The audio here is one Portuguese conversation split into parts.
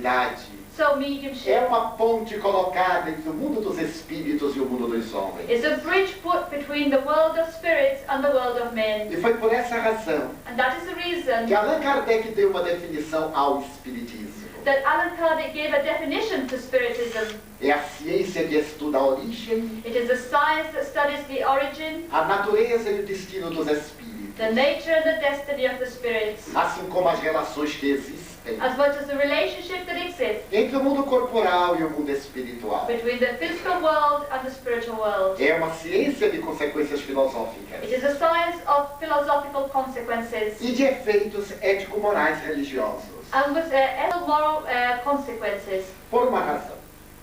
mediunidade So mediumship é uma ponte colocada entre o mundo dos espíritos e o mundo dos homens. is a bridge put between the world of spirits and the world of men. E foi por essa razão And that is the reason que Allan Kardec deu uma definição ao espiritismo. that Allan Kardec gave a definition to spiritism. É a ciência que estuda a origem, It is a science that studies the origin, a natureza e o destino dos espíritos, the nature and the destiny of the spirits, assim como as relações que existem as much as the relationship that exists entre o mundo corporal e o mundo espiritual. between the physical world and the spiritual world. É uma ciência de consequências filosóficas It is a science of philosophical consequences e de efeitos ético-morais religiosos. and with ethical moral consequences Por uma razão.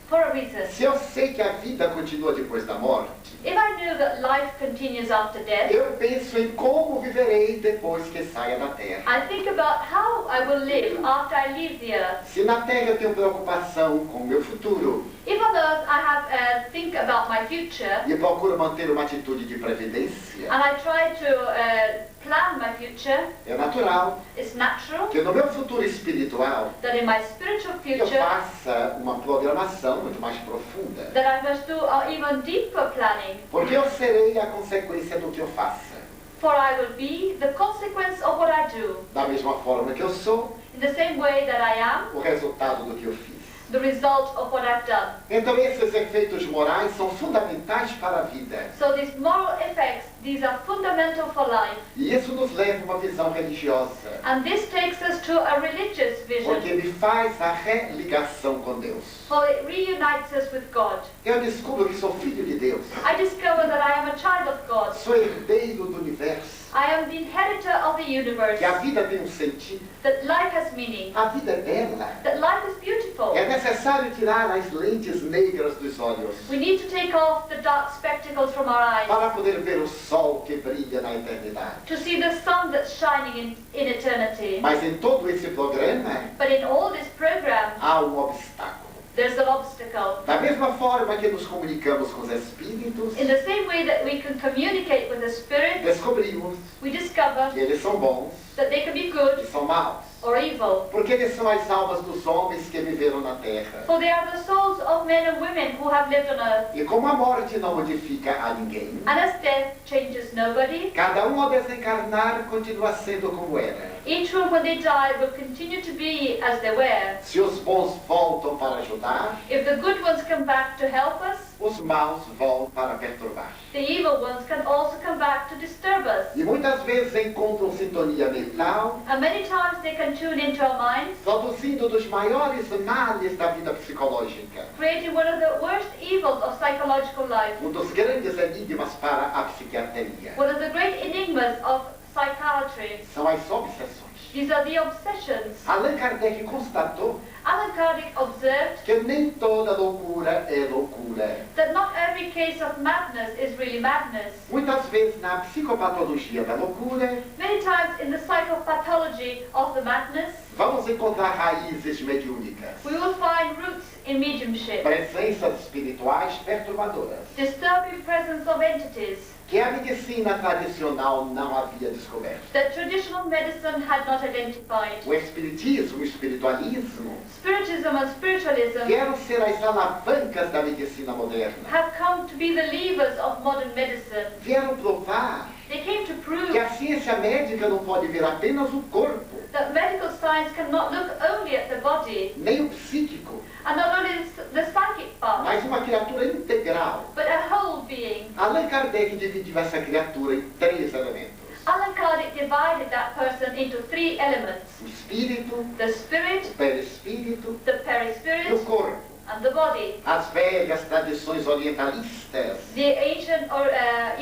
for a reason. Se eu sei que a vida continua depois da morte, If I knew that life continues after death, eu penso em como viverei depois que saia da Terra. I think about how I will live after I leave the earth. Se na Terra eu tenho preocupação com o meu futuro If on earth I have think about my future e procuro manter uma atitude de previdência, and I try to plan my future, é natural it's natural que no meu futuro espiritual that in my spiritual eu future faça uma programação muito mais profunda. that I must do even deeper planning, Porque eu serei a consequência do que eu faça. for I will be the consequence of what I do. Da mesma forma que eu sou, In the same way that I am, o resultado do que eu fiz. the result of what I've done. Então esses efeitos morais são fundamentais para a vida. So these moral effects, these are fundamental for life. E isso nos leva a uma visão religiosa. And this takes us to a religious Porque vision, me faz a religação com Deus. for it reunites us with God. Eu descubro que sou filho de Deus. I discover that I am a child of God. Sou herdeiro do universo. I am the inheritor of the universe. Que a vida tem um sentido. That life has meaning. A vida é bela. That life is beautiful. É necessário tirar as lentes negras dos olhos We need to take off the dark spectacles from our eyes para poder ver o sol que brilha na eternidade. to see the sun that's shining in eternity. Mas em todo esse programa But in all this program, há um obstáculo. there's an obstacle. Da mesma forma que nos comunicamos com os espíritos, In the same way that we can communicate with the spirit, descobrimos we discover que eles são bons that they can be e good são maus. or evil. Porque eles são as almas dos homens que viveram na terra. For they are the souls of men and women who have lived on earth. E como a morte não modifica a ninguém, And as death changes nobody, cada um ao desencarnar continua sendo como era. each one when they die will continue to be as they were. Se os bons voltam para ajudar, If the good ones come back to help us, os maus voltam para perturbar. the evil ones can also come back to disturb us. E muitas vezes encontram sintonia mental, And many times they can tune into our minds, produzindo dos maiores males da vida psicológica. creating one of the worst evils of psychological life, Um dos grandes enigmas para a psiquiatria one of the great enigmas of psychiatry. são as obsessões. These are the obsessions. Allan Kardec constatou Allan Kardec observed que nem toda loucura é loucura. that not every case of madness is really madness. Muitas vezes na psicopatologia da loucura, Many times in the psychopathology of the madness, vamos encontrar raízes mediúnicas, we will find roots in mediumship, presenças espirituais perturbadoras, disturbing presence of entities que a medicina tradicional não havia descoberto. that traditional medicine had not identified. O espiritismo, o espiritualismo, Spiritism and spiritualism vieram ser as alavancas da medicina moderna. have come to be the levers of modern medicine. Vieram provar They came to prove que a ciência médica não pode ver apenas o corpo, that medical science cannot look only at the body nem o psíquico, and not only the psychic part, mas uma criatura integral. but a whole being. Allan Kardec dividiu essa criatura em 3 elementos: Allan Kardec divided that person into 3 elements: o espírito, the spirit, o perispírito the e o perispirit, corpo. and the body. As velhas tradições orientalistas, The ancient or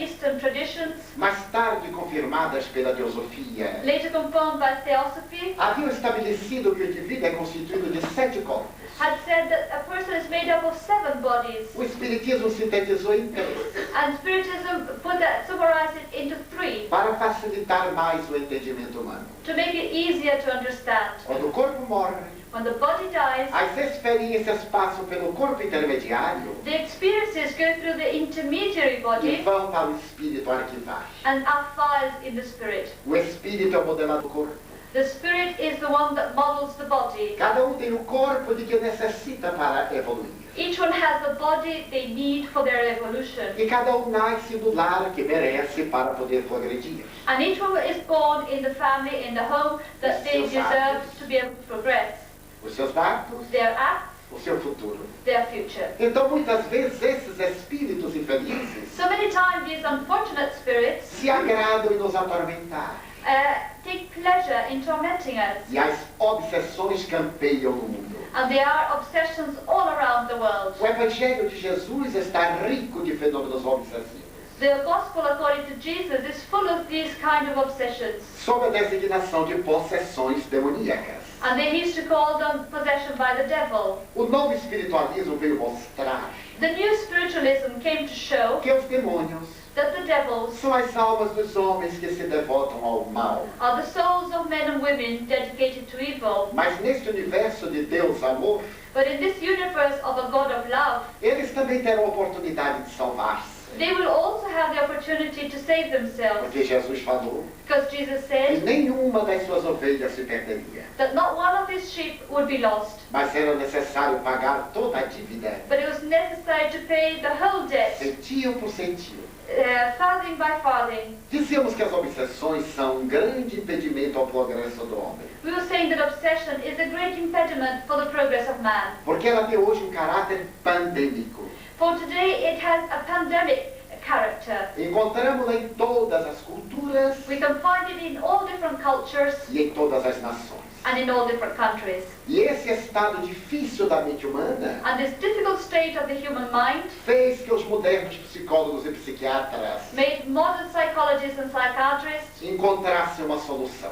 Eastern traditions, mais tarde confirmadas pela teosofia, later confirmed by theosophy, haviam estabelecido que o indivíduo é constituído de 7 corpos. had said that a person is made up of 7 bodies, O espiritismo sintetizou em 3, and spiritism summarized it into 3 para facilitar mais o entendimento humano. to make it easier to understand. Quando o corpo morre, When the body dies, as experiências passam pelo corpo intermediário the experiences go through the intermediary e body vão para o espírito arquivar. and are filed in the spirit. O espírito é o modelado do corpo. The spirit is the one that models the body. Cada um tem o corpo de que necessita para evoluir. Each one has the body they need for their evolution. E cada um nasce no lar que merece para poder progredir. And each one is born in the family, in the home that they deserve to be able to progress. Os seus atos, Their acts, o seu futuro. their future. Então, muitas vezes, esses espíritos infelizes So many times these unfortunate spirits se agradam em nos atormentar. take pleasure in tormenting us. E as obsessões campeiam no mundo. And there are obsessions all around the world. O Evangelho de Jesus está rico de fenômenos obsessivos. The gospel according to Jesus is full of these kind of obsessions. Sob a designação de possessões demoníacas. And they used to call them possession by the devil. O novo espiritualismo veio mostrar The new spiritualism came to show que os demônios that the devils são as almas dos homens que se devotam ao mal. are the souls of men and women dedicated to evil. Mas neste universo de Deus amor, But in this universe of a God of love, eles também terão a oportunidade de salvar-se. they will also have the opportunity to save themselves. Porque Jesus falou Because Jesus que said nenhuma das suas ovelhas se perderia. that not one of his sheep would be lost. Mas era necessário pagar toda a dívida, But it was necessary to pay the whole debt, centio por centio. farthing by farthing. Dizemos que as obsessões são um grande impedimento ao progresso do homem. We were saying that obsession is a great impediment for the progress of man. Porque ela tem hoje um caráter pandêmico. For today it has a pandemic character. Encontramos-la em todas as culturas We can find it in all different cultures e em todas as nações. and in all different countries. E esse estado difícil da mente humana And this difficult state of the human mind fez que os modernos psicólogos e psiquiatras made modern psychologists and psychiatrists encontrassem uma solução.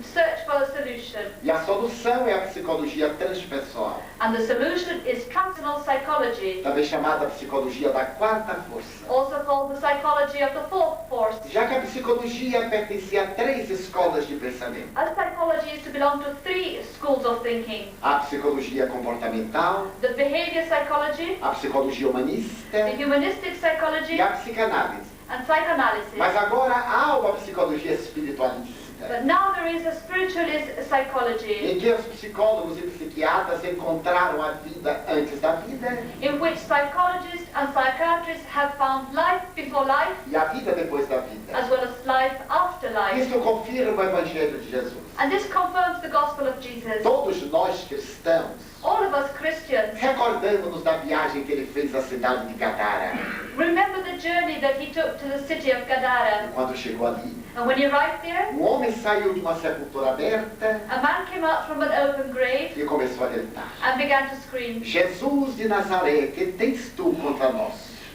search for a solution. E a solução é a psicologia transpessoal, And the solution is transpersonal psychology, também chamada psicologia da quarta força. also called the psychology of the fourth force. Já que a psicologia pertencia a 3 escolas de pensamento. As psychology is to belong to 3 schools of thinking. A psicologia comportamental, The behavior psychology, a psicologia the humanista humanistic psychology, e a psicanálise. and psychoanalysis. Mas agora há uma psicologia espiritualista, But now there is a spiritualist psychology em que os psicólogos e psiquiatras encontraram a vida antes da vida in which psychologists and psychiatrists have found life before life e a vida depois da vida. as well as life after life. Isso confirma o Evangelho de Jesus. And this confirms the gospel of Jesus. Todos nós cristãos All of us Christians recordamos-nos da viagem que ele fez à cidade de Gadara. remember the journey that he took to the city of Gadara. Quando chegou ali, And when he arrived there, um homem saiu de uma sepultura aberta a man came out from an open grave e começou a gritar: and began to scream, Jesus de Nazaré, que tens tu contra nós?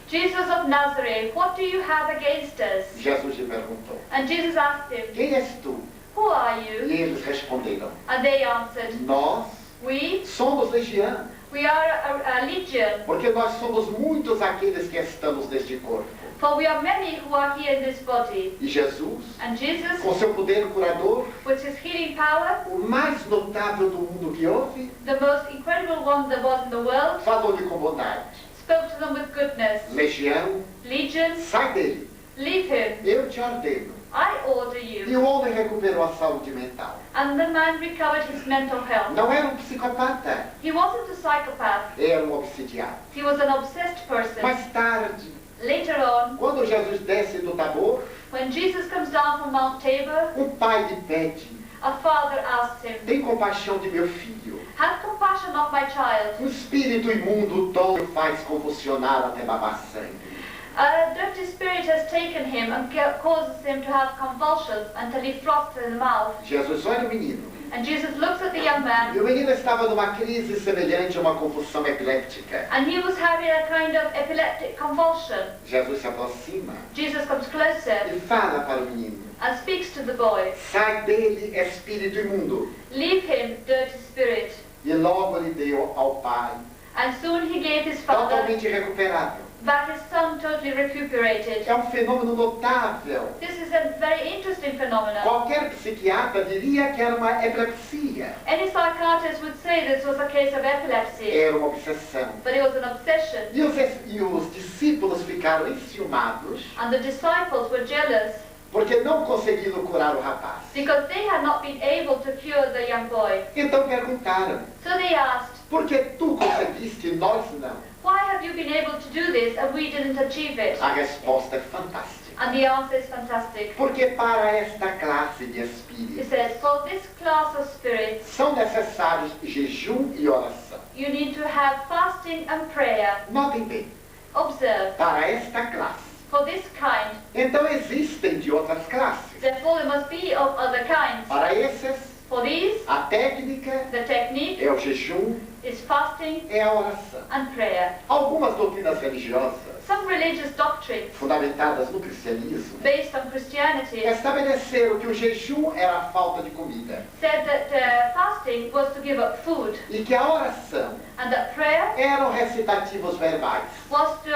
Jesus of Nazareth, what do you have against us? Jesus lhe perguntou: And Jesus asked him, quem és tu? who are you? E eles responderam: And they answered, nós we somos legião, are a legion, porque nós somos muitos aqueles que estamos neste corpo. for we are many who are here in this body. E Jesus, And Jesus, com seu poder curador, with his healing power, o mais notável do mundo que houve, the most incredible one there was in the world, falou-lhe com bondade: spoke to them with goodness. legião, Legion, sai dele, leave him. eu te ordeno. I order E you. o homem recuperou a saúde mental. And the man recovered his mental health. Não era um psicopata, He wasn't a psychopath. era um obsidiado. He was an obsessed person. Mais tarde, Later on, quando Jesus desce do Tabor, when Jesus comes down from Mount Tabor, um pai lhe pede: a father asked him, tem compaixão de meu filho. have compassion of my child. Um espírito imundo toma e o faz convulsionar até babar sangue. A dirty spirit has taken him and causes him to have convulsions until he froths in the mouth. Jesus olha o menino. And Jesus looks at the young E man, o menino estava numa crise semelhante a uma convulsão epiléptica. and he was having a kind of epileptic convulsion. Jesus se aproxima Jesus comes closer e fala para o menino: and speaks to the boy. sai dele, espírito imundo. Leave him, dirty spirit. E logo lhe deu ao pai, And soon he gave his father totalmente recuperado. back his son totally recuperated. É um fenômeno notável. This is a very interesting phenomenon. Qualquer psiquiatra diria que era uma epilepsia. Any psychiatrist would say this was a case of epilepsy, Era uma obsessão. but it was an obsession. E os discípulos ficaram enciumados And the disciples were jealous Porque não conseguiram curar o rapaz. because they had not been able to cure the young boy. Então perguntaram, So they asked, por que tu conseguiste e nós não? why have you been able to do this and we didn't achieve it? A resposta é fantástica. And the answer is fantastic. Porque para esta classe de He espíritos says, for this class of spirits, são necessários jejum e oração. you need to have fasting and prayer. Notem bem, Observe, para esta classe. for this kind. Então existem de outras classes. Therefore, there must be of other kinds. Para esses, For these, a técnica the technique é o jejum, is fasting é a oração. and prayer. Algumas doutrinas religiosas, Some religious doctrines fundamentadas no cristianismo, based on Christianity estabeleceram que o jejum era a falta de comida said that fasting was to give up food e que a oração and that prayer eram recitativos verbais. was to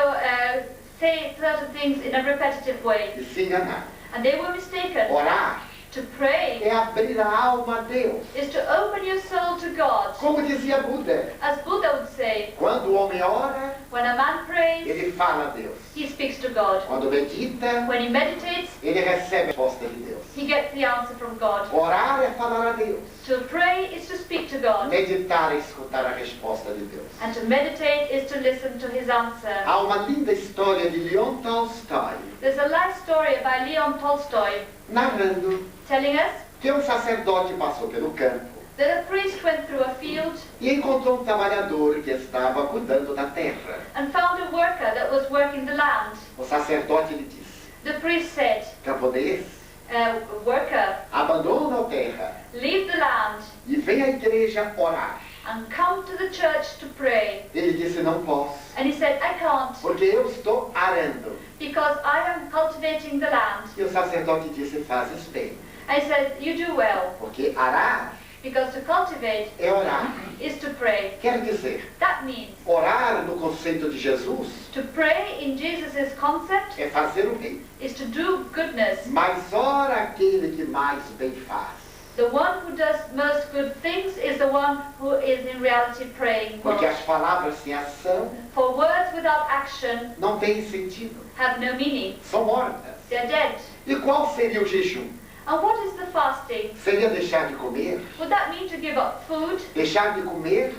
say certain things in a repetitive way. E se enganaram. And they were mistaken. Orar To pray é abrir a alma a Deus. is to open your soul to God. Como dizia Buda, As Buddha would say, quando o homem ora, when a man prays, ele fala a Deus. he speaks to God. Quando medita, When he meditates, ele recebe a resposta de Deus. he gets the answer from God. Orar é falar a Deus. To pray is to speak to God. Meditar é escutar a resposta de Deus. And to meditate is to listen to his answer. Há uma linda história de Leon Tolstói There's a life story by Leon Tolstoy narrando telling us que um sacerdote passou pelo campo that a priest went through a field e encontrou um trabalhador que estava cuidando da terra. and found a worker that was working the land. O sacerdote lhe disse, The priest said, camponês, worker, abandona a terra leave the land e vem à igreja orar. and come to the church to pray. Ele disse, não posso, And he said, I can't porque eu estou arando. because I am cultivating the land. E o sacerdote disse, fazes bem, And he said, you do well porque arar because to cultivate é orar. is to pray. Quer dizer, That means orar no conceito de Jesus to pray in Jesus' concept é fazer o bem. is to do goodness. Mas ora aquele que mais bem faz. The one who does most good things is the one who is in reality praying Porque as most. palavras sem ação For words without action não têm sentido. have no meaning. São mortas. They're dead. E qual seria o jejum? And what is the fasting? Seria deixar de comer? Would that mean to give up food? Deixar de comer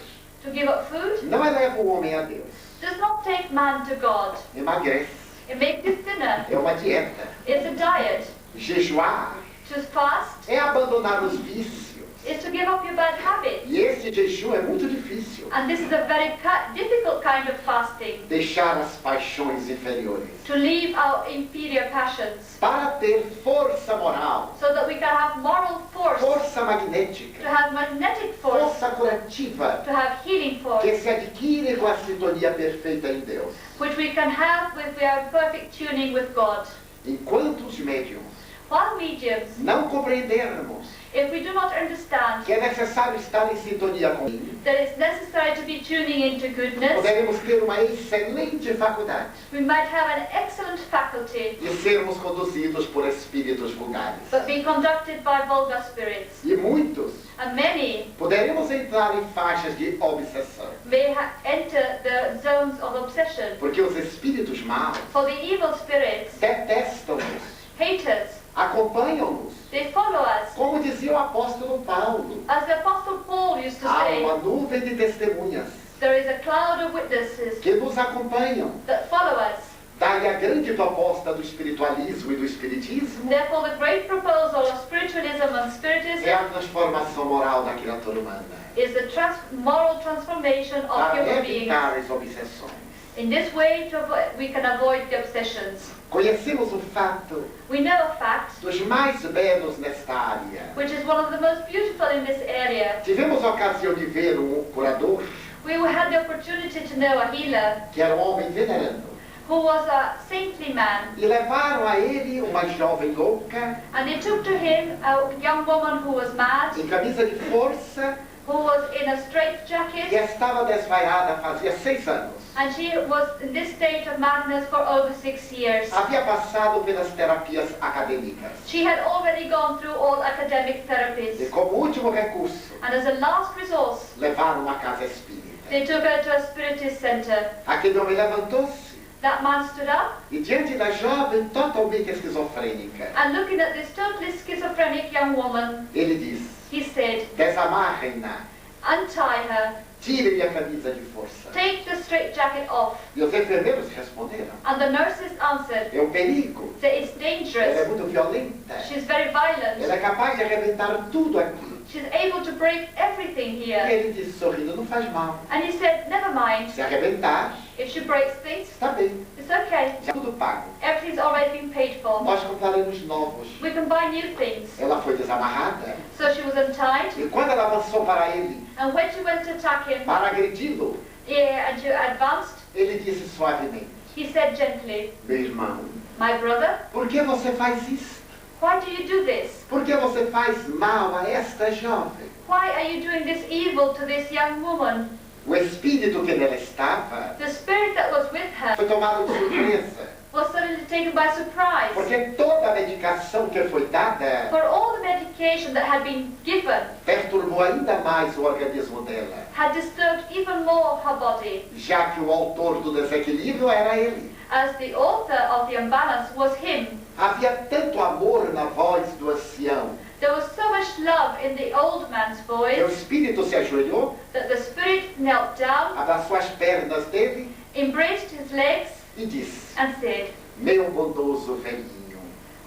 To give up food não eleva o homem a Deus. does not take man to God. Emagrece. It makes it thinner. É uma dieta. It's a diet. Jejuar To fast é abandonar os vícios. is to give up your bad habits. E esse jejum é muito difícil. And this is a very difficult kind of fasting. Deixar as paixões inferiores. To leave our inferior passions Para ter força moral, so that we can have moral force, força to magnética, have magnetic force, força curativa, to have healing force, que se adquire com a sintonia perfeita em Deus. which we can have if we are in perfect tuning with God. Enquanto os médiums While mediums, não compreendermos if we do not understand que é necessário estar em sintonia com Ele, that it's necessary to be tuning into goodness, poderemos ter uma excelente faculdade we might have an excellent faculty, de sermos conduzidos por espíritos vulgares. but be conducted by vulgar spirits. E muitos And many poderemos entrar em faixas de obsessão, may enter the zones of obsession. porque os espíritos maus For the evil spirits detestam-nos, hate us. acompanham-nos. They follow us. Como dizia o apóstolo Paulo, As the Apostle Paul used to há say, uma nuvem de testemunhas there is a cloud of witnesses que nos acompanham. that follow us. Daí a grande proposta do espiritualismo e do espiritismo Therefore, the great proposal of spiritualism and é spiritism a transformação moral da criatura humana, is the moral transformation of para human beings. evitar as obsessões. In this way, we can avoid the obsessions. Conhecemos o fato We know a fact, dos mais belos nesta área. which is one of the most beautiful in this area. Tivemos a ocasião de ver um curador, We had the opportunity to know a healer que era um homem venerando, who was a saintly man, e levaram a ele uma jovem louca, and they took to him a young woman who was mad, em camisa de força, who was in a que straitjacket, estava desvaiada fazia 6 anos. and she was in this state of madness for over 6 years. Havia passado pelas terapias acadêmicas. She had already gone through all academic E therapies, como último recurso, and as a last resource, levaram a casa espírita. they took her to a spiritist center. Aquele homem levantou-se, That man stood up, e diante da jovem totalmente esquizofrênica, and looking at this totally schizophrenic young woman, ele disse: he said, desamarrem-na, untie her, tirem-lhe a camisa de força. take the straitjacket off. E os enfermeiros responderam: And the nurses answered, é um perigo, that it's ela é dangerous, muito violenta, she's very violent, ela é capaz de arrebentar tudo aqui. she's able to break everything E here. ele disse sorrindo: não faz mal, And he said, never mind, se arrebentar, if she breaks things, está bem, it's okay, já tudo pago. everything's already been paid for. Nós compraremos novos. We can buy new things. Ela foi desamarrada, So she was untied, e quando ela avançou para ele, and when she went to attack him, para agredi-lo, and she advanced, ele disse suavemente: he said gently, meu irmão, my brother, por que você faz isso? why do you do this? Por que você faz mal a esta jovem? Why are you doing this evil to this young woman? O espírito que nela estava The spirit that was with her foi tomado de surpresa, was suddenly taken by surprise. porque toda a medicação que foi dada For all the medication that had been given perturbou ainda mais o organismo dela, had disturbed even more her body, já que o autor do desequilíbrio era ele. as the author of the imbalance was him. Havia tanto amor na voz do ancião, There was so much love in the old man's que o voice espírito se ajoelhou, that the spirit knelt down, abraçou as pernas dele embraced his legs, e disse: and said, meu bondoso velhinho,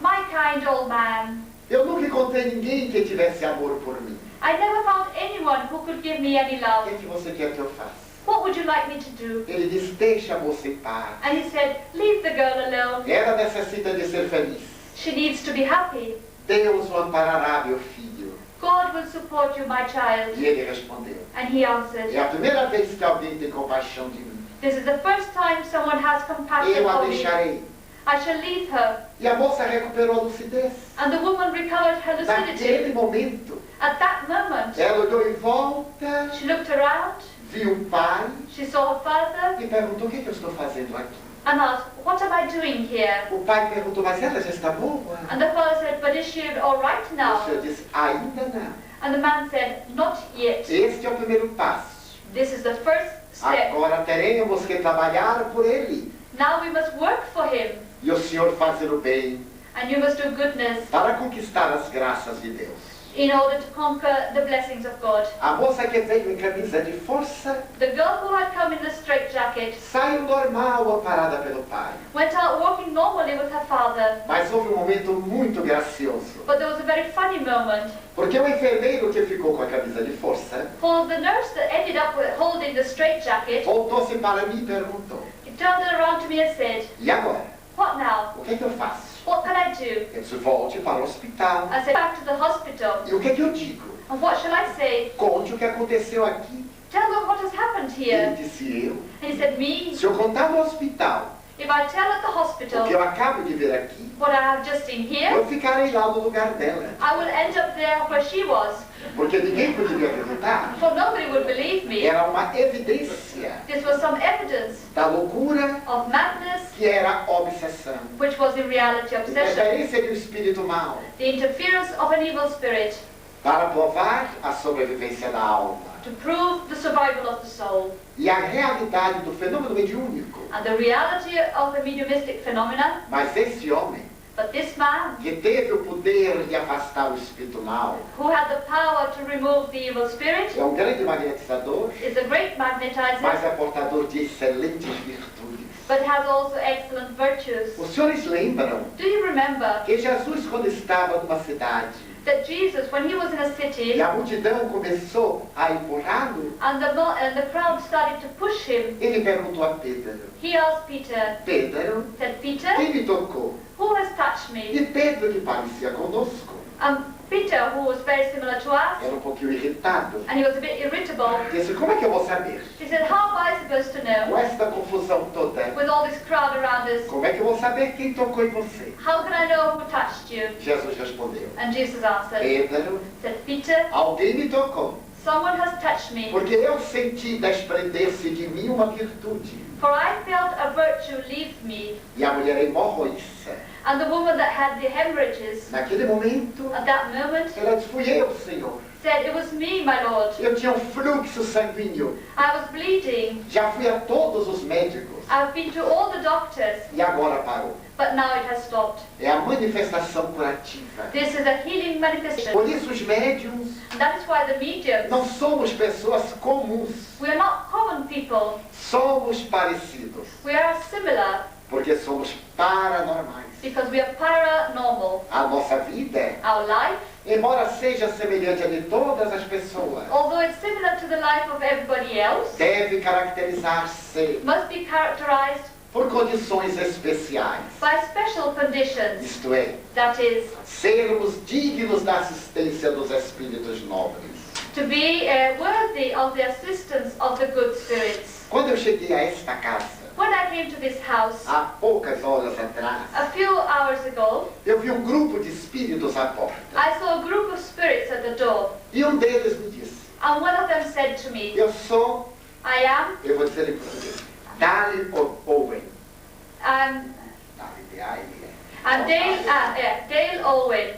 my kind old man, eu nunca encontrei ninguém que tivesse amor por mim. I never found anyone who could give me any O love. que é que você quer que eu faça? What would you like me to do? Ele disse: deixa a moça em paz. And he said, leave the girl alone. Ela necessita de ser feliz. She needs to be happy. Deus o amparará, meu filho. God will support you, my child. E ele respondeu: And he answered, é a primeira vez que alguém tem compaixão de mim. this is the first time someone has compassion Eu a for me. deixarei. I shall leave her. E a moça recuperou a lucidez. And the woman recovered her Naquele lucidity. momento, At that moment, ela olhou em volta, she looked around, viu o pai she saw her father, e perguntou: o que é que eu estou fazendo aqui? and asked, what am I doing here? O pai perguntou: mas ela já está boa? And the father said, but is she all right O now? senhor disse: ainda não. And the man said, not yet. Este é o primeiro passo. This is the first step. Agora teremos que trabalhar por ele. Now we must work for him, E o senhor fazer o bem and you must do goodness para conquistar as graças de Deus. in order to conquer the blessings of God. A moça que veio em camisa de força The girl who had come in the straitjacket saiu normal, amparada pelo pai. went out walking normally with her father, Mas houve um momento muito gracioso. but there was a very funny moment. Porque o enfermeiro que ficou com a camisa de força For the nurse that ended up with holding the straitjacket, voltou-se para mim e perguntou: he turned around to me and said, e agora? what now? O que é que eu faço? What can I do? Eu disse: volte para o hospital. I said, back to the hospital. E o que é que eu digo? And what shall I say? Conte o que aconteceu aqui. Tell them what has happened Ele here. disse: eu? And he said, me? Se eu contar no hospital If I tell at the o que hospital eu acabo de ver aqui, what I have just seen here, eu ficarei lá no lugar dela. I will end up there where she was. Porque ninguém poderia acreditar. For nobody would believe me. Era uma evidência This was some evidence da loucura of madness, que era obsessão. which was in reality obsession. Interferência de um espírito mau The interference of an evil spirit para provar a sobrevivência da alma. to prove the survival of the soul. E a realidade do fenômeno mediúnico. And the reality of the mediumistic phenomena. Mas esse homem, But this man, que teve o poder de afastar o espírito mau, who had the power to remove the evil spirit, é um grande magnetizador, is a great magnetizer, mas é portador de excelentes virtudes. but has also excellent virtues. Os senhores lembram Do you remember que Jesus, quando estava numa cidade, that Jesus, when he was in a city, e a multidão começou a empurrá-lo, and the crowd started to push him, ele perguntou a Pedro: he asked Peter, Pedro, said, Peter, quem me tocou? who has touched me? E Pedro, que parecia conosco, Peter, who was very similar to us, era um pouquinho irritado, and he was a bit irritable, disse: como é que eu vou saber? he said, how am I supposed to Com know, esta confusão toda, with all this crowd around us, como é que eu vou saber quem tocou em você? how can I know who touched you? Jesus respondeu: And Jesus answered, Pedro, said, Peter, alguém me tocou, someone has touched me, porque eu senti desprender-se de mim uma virtude. for I felt a virtue leave me. E a mulher hemorroíça, And the woman that had the hemorrhages, naquele momento, at that moment, ela disse: fui eu, Senhor. said, it was me, my Lord. Eu tinha um fluxo sanguíneo I was bleeding. reading. Já fui a todos os médicos I've been to all the doctors, e agora parou. but now it has stopped. É a manifestação curativa. This is a healing manifestation. Por isso os médiums That is why the mediums, não somos pessoas comuns, we are not common people. somos parecidos, We are similar porque somos paranormais. because we are paranormal. A nossa vida, Our life, embora seja semelhante à de todas as pessoas, although it's similar to the life of everybody else, deve caracterizar-se must be characterized por condições especiais. by special conditions. Isto é, That is, sermos dignos da assistência dos espíritos nobres. to be worthy of the assistance of the good spirits. Quando eu cheguei a esta casa, When I came to this house há poucas horas atrás, a few hours ago, eu vi um grupo de espíritos à porta. I saw a group of spirits at the door, E um deles me disse, and one of them said to me, eu sou, I am, eu vou dizer em português, Dale Owen. I'm Dale, Dale Owen,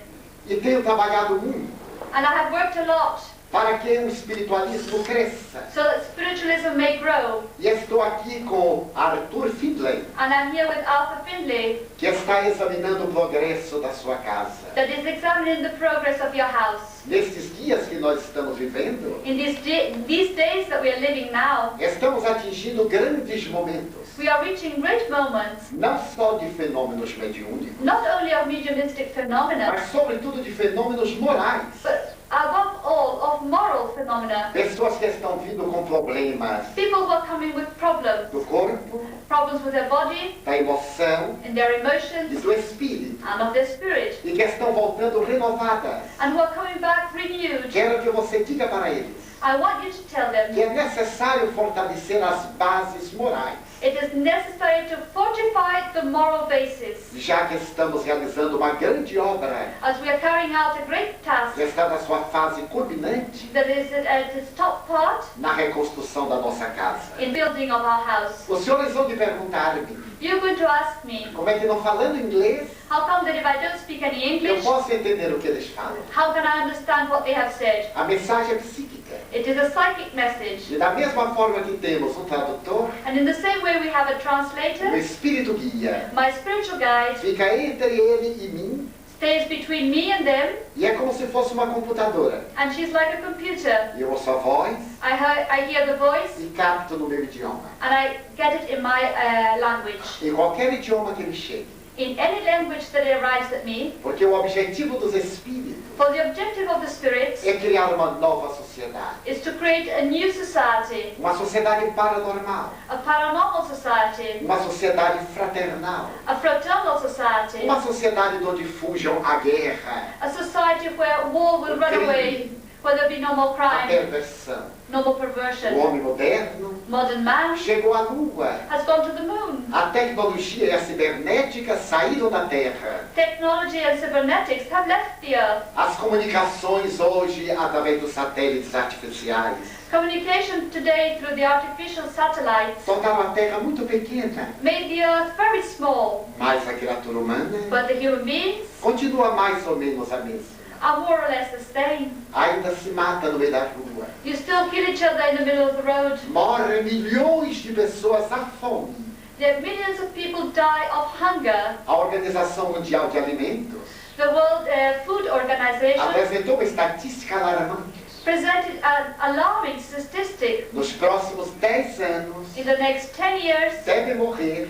E tenho trabalhado muito and I have worked a lot para que o espiritualismo cresça. so that spiritualism may grow. E estou aqui com Arthur Findlay, And I'm here with Arthur Findlay, que está examinando o progresso da sua casa. that is examining the progress of your house. Nestes dias que nós estamos vivendo, In these days that we are living now, estamos atingindo grandes momentos, we are reaching great moments, não só de fenômenos mediúnicos, not only of mediumistic phenomena, mas sobretudo de fenômenos morais. but above all of moral phenomena. Pessoas que estão vindo com problemas People who are coming with problems, do corpo, problems with their body, da emoção in their e emotions, do espírito, and of their spirit, e que estão voltando renovadas. and who are coming back renewed. Quero que você diga para eles I want you to tell them que é necessário fortalecer as bases morais, it is necessary to fortify the moral basis, já que estamos realizando uma grande obra as we are carrying out a great task que está na sua fase culminante that is at its top part na reconstrução da nossa casa. in building of our house. Os senhores vão me perguntar-me, You're going to ask me, como é que não falando inglês, how come that if I don't speak any eu English, posso entender o que eles falam? how can I understand what they have said? A mensagem é psíquica. It is a psychic message. E da mesma forma que temos um tradutor, And in the same way we have a o translator, espírito guia my spiritual guide fica entre ele e mim, stays between me and them, e é como se fosse uma computadora. and she's like a computer. Eu ouço a voz I hear the voice, e capto no meu idioma. and I get it in my language. Em qualquer idioma que ele chegue. In any language that arrives at me, Porque o objetivo dos espíritos for the objective of the spirits é criar uma nova sociedade. is to create a new society, Uma sociedade paranormal. a paranormal society, Uma sociedade fraternal. a fraternal society, Uma sociedade onde fujam a guerra, a society where war will run away, where there be no more a crime, perversão. no more O perversion. homem moderno Modern man chegou à Lua. has gone to the moon. A tecnologia e a cibernética saíram da Terra. Technology and cybernetics have left the earth. As comunicações hoje, através dos satélites artificiais, Communication today through the artificial satellites tornaram a Terra muito pequena. made the earth very small, Mas a criatura humana but the human beings continua mais ou menos a mesma. are more or less the same. Ainda se mata no meio da rua. You still kill each other in the middle of the road. Morrem milhões de pessoas à fome. There millions of people die of hunger. A Organização Mundial de Alimentos The World Food Organization apresentou uma estatística alarmante. presented an alarming statistic. Nos próximos 10 anos, In the next 10 years, deve morrer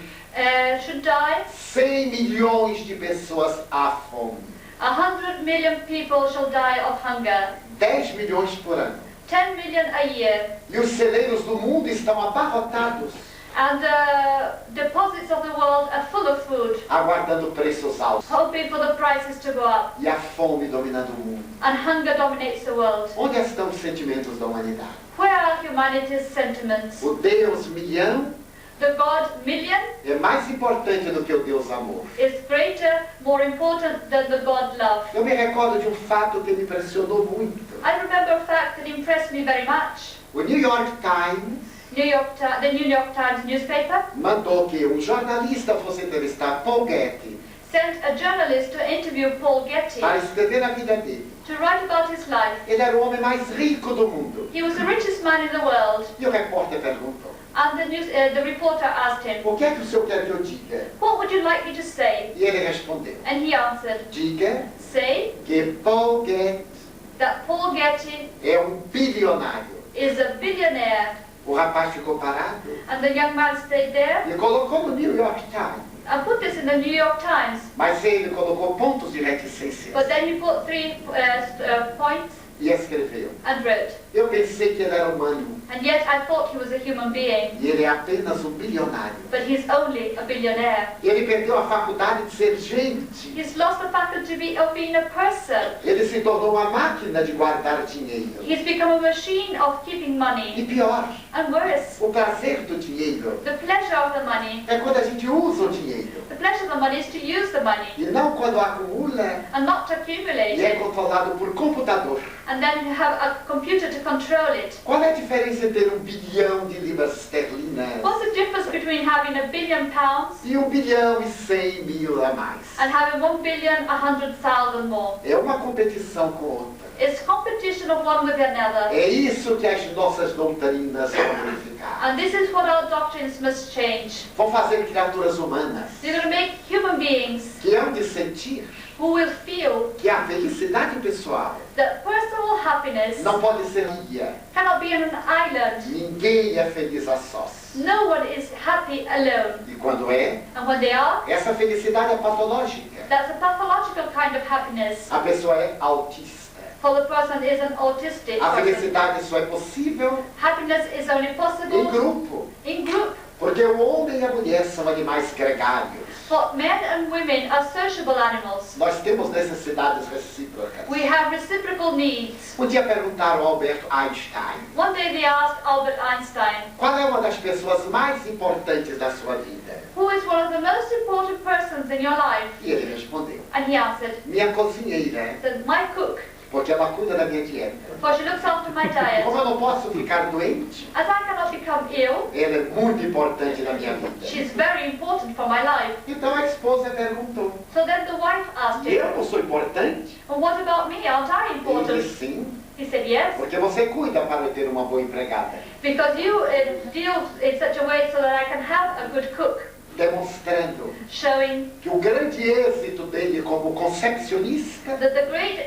should die 100 milhões de pessoas à fome. 100 million people shall die of hunger. 10 milhões por ano. 10 million a year. E os celeiros do mundo estão abarrotados, And the deposits of the world are full of food, aguardando preços altos. hoping for the prices to go up. E a fome dominando o mundo. And hunger dominates the world. Onde estão os sentimentos da humanidade? Where are humanity's sentiments? O Deus milhão The God million é mais importante do que o Deus amor. is greater, more important than the God love. Eu me recordo de um fato que me impressionou muito. I remember a fact that impressed me very much. O New York Times The New York Times newspaper mandou que um jornalista fosse entrevistar Paul Getty sent a journalist to interview Paul Getty para escrever a vida dele. to write about his life. Ele era o homem mais rico do mundo. He was the richest man in the world. E o repórter perguntou: And the reporter asked him, o que é que o senhor quer que eu diga? what would you like me to say? E ele respondeu, And he answered, diga say que Paul Getty that Paul Getty é bilionário. is a billionaire. O rapaz ficou parado And the young man stayed there e colocou no New York Times. and put this in the New York Times. Mas ele colocou pontos de reticência But then he put three points e escreveu. and wrote. Eu pensei que ele era humano And yet I thought he was a human being, e ele é apenas bilionário. but he's only a billionaire. Ele perdeu a faculdade de ser gente. He's lost the faculty of being a person. Ele se tornou uma máquina de guardar dinheiro. He's become a machine of keeping E money. pior, And worse, o prazer do dinheiro the pleasure of the money. é quando a gente usa o dinheiro. The pleasure of the money is to use the money E não quando acumula and not to e accumulate é it controlado por computador. and then have a computer to control it. Qual é a diferença entre bilhão de libras esterlinas What's the difference between having £1 billion e 1.100.000.000 a mais? and having 1,100,000 more? É uma competição com outra. It's competition of one with another. É isso que as nossas doutrinas vão verificar. And this is what our doctrines must change. Vão fazer criaturas humanas They're going to make human beings que hão de sentir who will feel que a felicidade pessoal that personal happiness não pode ser minha. cannot be on an island. Ninguém é feliz a sós. No one is happy alone. E quando é, And when they are, essa felicidade é patológica. that's a pathological kind of happiness. A pessoa é autista. For the person is an autistic A person. felicidade só é possível Happiness is only em possible grupo. in group. Porque o homem e a mulher são animais gregários. For men and women are sociable animals. Nós temos necessidades recíprocas. We have reciprocal needs. Um dia perguntaram ao Albert Einstein One day they asked Albert Einstein, qual é uma das pessoas mais importantes da sua vida. who is one of the most important persons in your life? E ele respondeu, And he answered, minha cozinheira, said, my cook, porque ela cuida da minha dieta. for she looks after my E diet. como eu não posso ficar doente, As I cannot become ill, ela é muito importante na minha vida. she's very important for my life. Então a esposa perguntou, So then the wife asked e him, eu não sou importante? well, what about me? Aren't I Ele important? disse sim, He said, yes, porque você cuida para eu ter uma boa empregada. because you deal in such a way so that I can have a good cook. Demonstrando Showing que o grande êxito dele como concepcionista that the great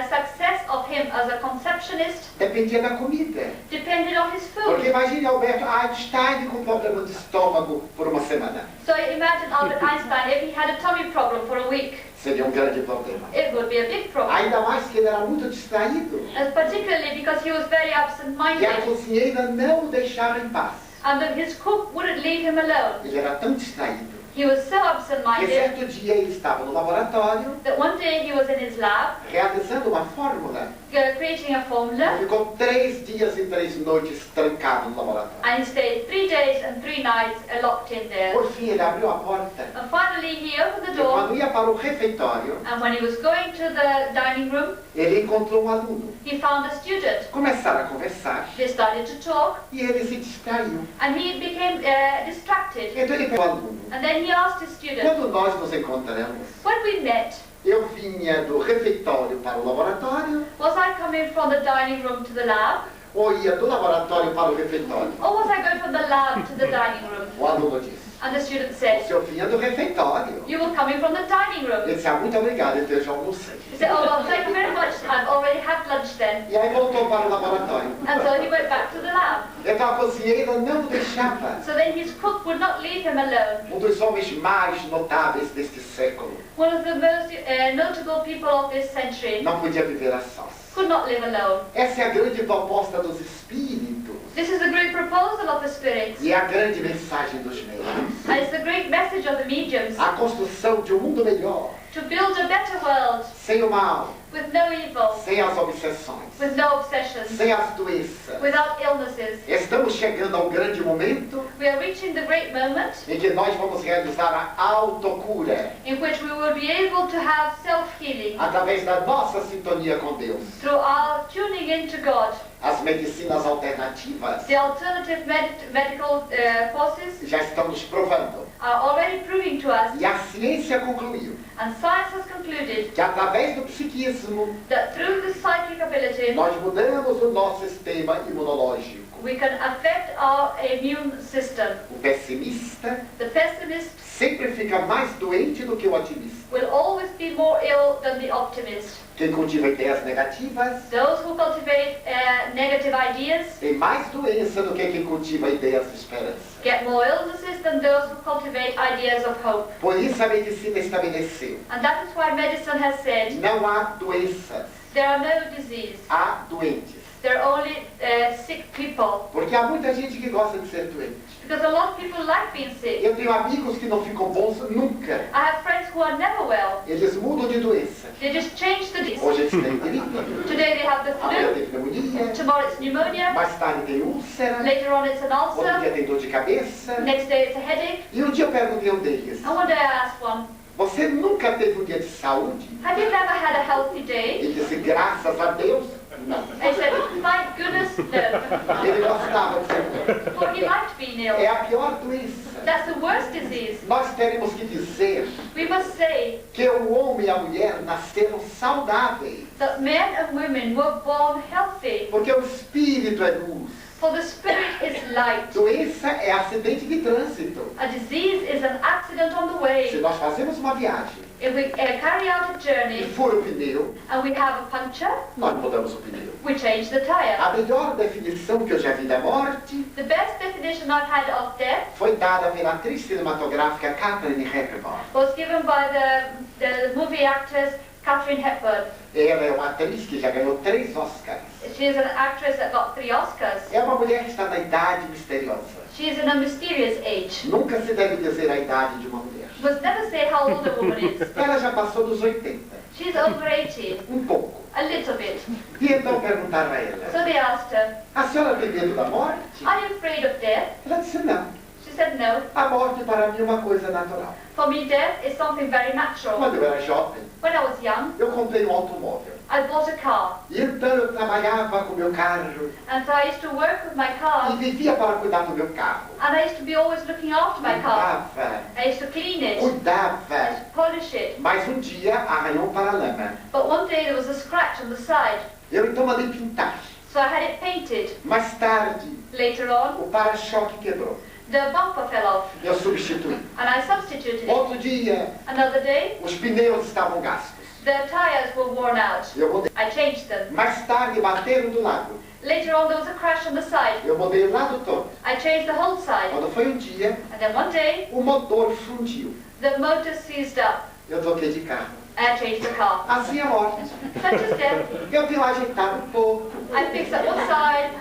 success of him as a conceptionist dependia da comida. depended on his Porque food. imagine Alberto Einstein com problema de estômago por uma semana. So imagine Albert Einstein, if he had a tummy problem for a week, Seria grande problema. it would be a big problem. Ainda mais que ele era muito distraído. And particularly because he was very E a absent-minded cozinheira não o deixava em paz. and that his cook wouldn't leave him alone. Ele era tão distraído. He was so Que absent-minded certo dia ele estava no laboratório that one day he was in his lab realizando uma fórmula. creating a formula, Ficou 3 dias e 3 noites trancado no laboratório. and he stayed 3 days and 3 nights locked in there. Por fim, ele abriu a porta. And finally he opened the E door, quando ia para o refeitório, and when he was going to the dining room, ele encontrou um aluno. he found a student. Começaram a conversar They started to talk, e ele se distraiu. and he became distracted. Então ele pegou o aluno. And then he asked his student, Quando nós nos encontramos, when we met, eu vinha do refeitório para o laboratório was I coming from the dining room to the lab, ou ia do laboratório para o refeitório? or was I going from the lab to the dining room? O aluno disse, And the student o said, senhor vinha do refeitório. you were coming from the dining Ele room. disse, muito obrigado, então eu já almocei. He said, oh, well, thank you very much. I've already had lunch then. E aí voltou para o laboratório. And so he went back to the lab. Então a cozinheira não o deixava. So then his cook would not leave him alone. Um dos homens mais notáveis deste século. One of the most notable people of this century Não podia viver a sós. could not live alone. Essa é a grande proposta dos espíritos. This is the great proposal of the spirits. E é a grande mensagem dos meios. And it's the great message of the mediums A construção de um mundo melhor, to build a better world sem o mal, with no evil, sem as obsessões, with no obsessions, sem as doenças. without illnesses. Estamos chegando ao grande momento We are reaching the great moment em que nós vamos realizar a autocura in which we will be able to have self-healing através da nossa sintonia com Deus. through our tuning into God. As medicinas alternativas The alternative medical forces já estão nos provando are already proving to us, e a ciência concluiu, and science has concluded, que através do psiquismo that through the psychic ability, nós mudamos o nosso sistema imunológico. we can affect our immune system. O pessimista The pessimist sempre fica mais doente do que o otimista. will always be more ill than the optimist. Quem cultiva ideias negativas Those who cultivate negative ideas tem mais doença do que quem cultiva ideias de esperança. get more illnesses than those who cultivate ideas of hope. Por isso a medicina estabeleceu, And that is why medicine has said não há doenças, there are no disease. há doentes. There are only sick people. Porque há muita gente que gosta de ser doente. Because a lot of people like being sick. Eu tenho amigos que não ficam bons nunca. I have friends who are never well. Eles mudam de doença. They just change the disease. Hoje eles têm gripe, Today they have the amanhã flu. tem pneumonia, Tomorrow it's pneumonia. mais tarde tem úlcera, Later on it's an outro dia ulcer. tem dor de cabeça. Next day it's a headache. E um dia eu perguntei a um deles, And one day I asked one, você nunca teve um dia de saúde? have you never had a healthy day? Ele disse, graças a Deus, não. I said, thank goodness no. Ele gostava de ser doente. For he liked being ill. É a pior doença. That's the worst disease. Nós teremos que dizer We must say que o homem e a mulher nasceram saudáveis. that men and women were born healthy. Porque o espírito é luz. For the spirit is light. Doença é acidente de trânsito. A disease is an accident on the Se way. nós fazemos uma viagem If we carry out a e journey fura o pneu, and we have a puncture, nós mudamos o pneu. we change the tire. A melhor definição que eu já vi da morte The best definition I've had of death foi dada pela atriz cinematográfica Katharine Hepburn. was given by the movie actress Katharine Hepburn. Ela é uma atriz que já ganhou 3 Oscars. She is an actress that got 3 Oscars. É uma mulher que está na idade misteriosa. She is in a mysterious age. Nunca se deve dizer a idade de uma mulher. You must never say how old a woman is. Ela já passou dos 80, She's over 80, um pouco. a little bit. E então perguntaram a ela, So they asked her, a senhora tem medo da morte? are you afraid of death? Ela disse, não. She said, no. A morte para mim é uma coisa natural. For me, death is something very natural. Quando eu era jovem, When I was young, eu comprei um automóvel. I bought a car. E então eu trabalhava com o meu carro And so I used to work with my e car. vivia para cuidar do meu carro. And I used to be always looking after my car. Cuidava, I used to clean it. I cuidava. used to polish it. Mas um dia arranhou um paralama. But one day there was a scratch on the side. Eu então mandei pintar. So I had it painted. Mais tarde, Later on, o para-choque quebrou. the bumper fell off. Eu substituí. And I substituted it. Outro dia, Another day, os pneus estavam gastos. the tires were worn out. Eu mudei. I changed them. Mais tarde, bateram do lado. Later on, there was a crash on the side. Eu mudei o lado todo. I changed the whole side. Quando foi um dia, And then one day, o motor fundiu. the motor seized up. Eu troquei de carro. I changed the car. Assim é a morte. Such is death. Eu vim lá ajeitar um pouco. I fix up one side,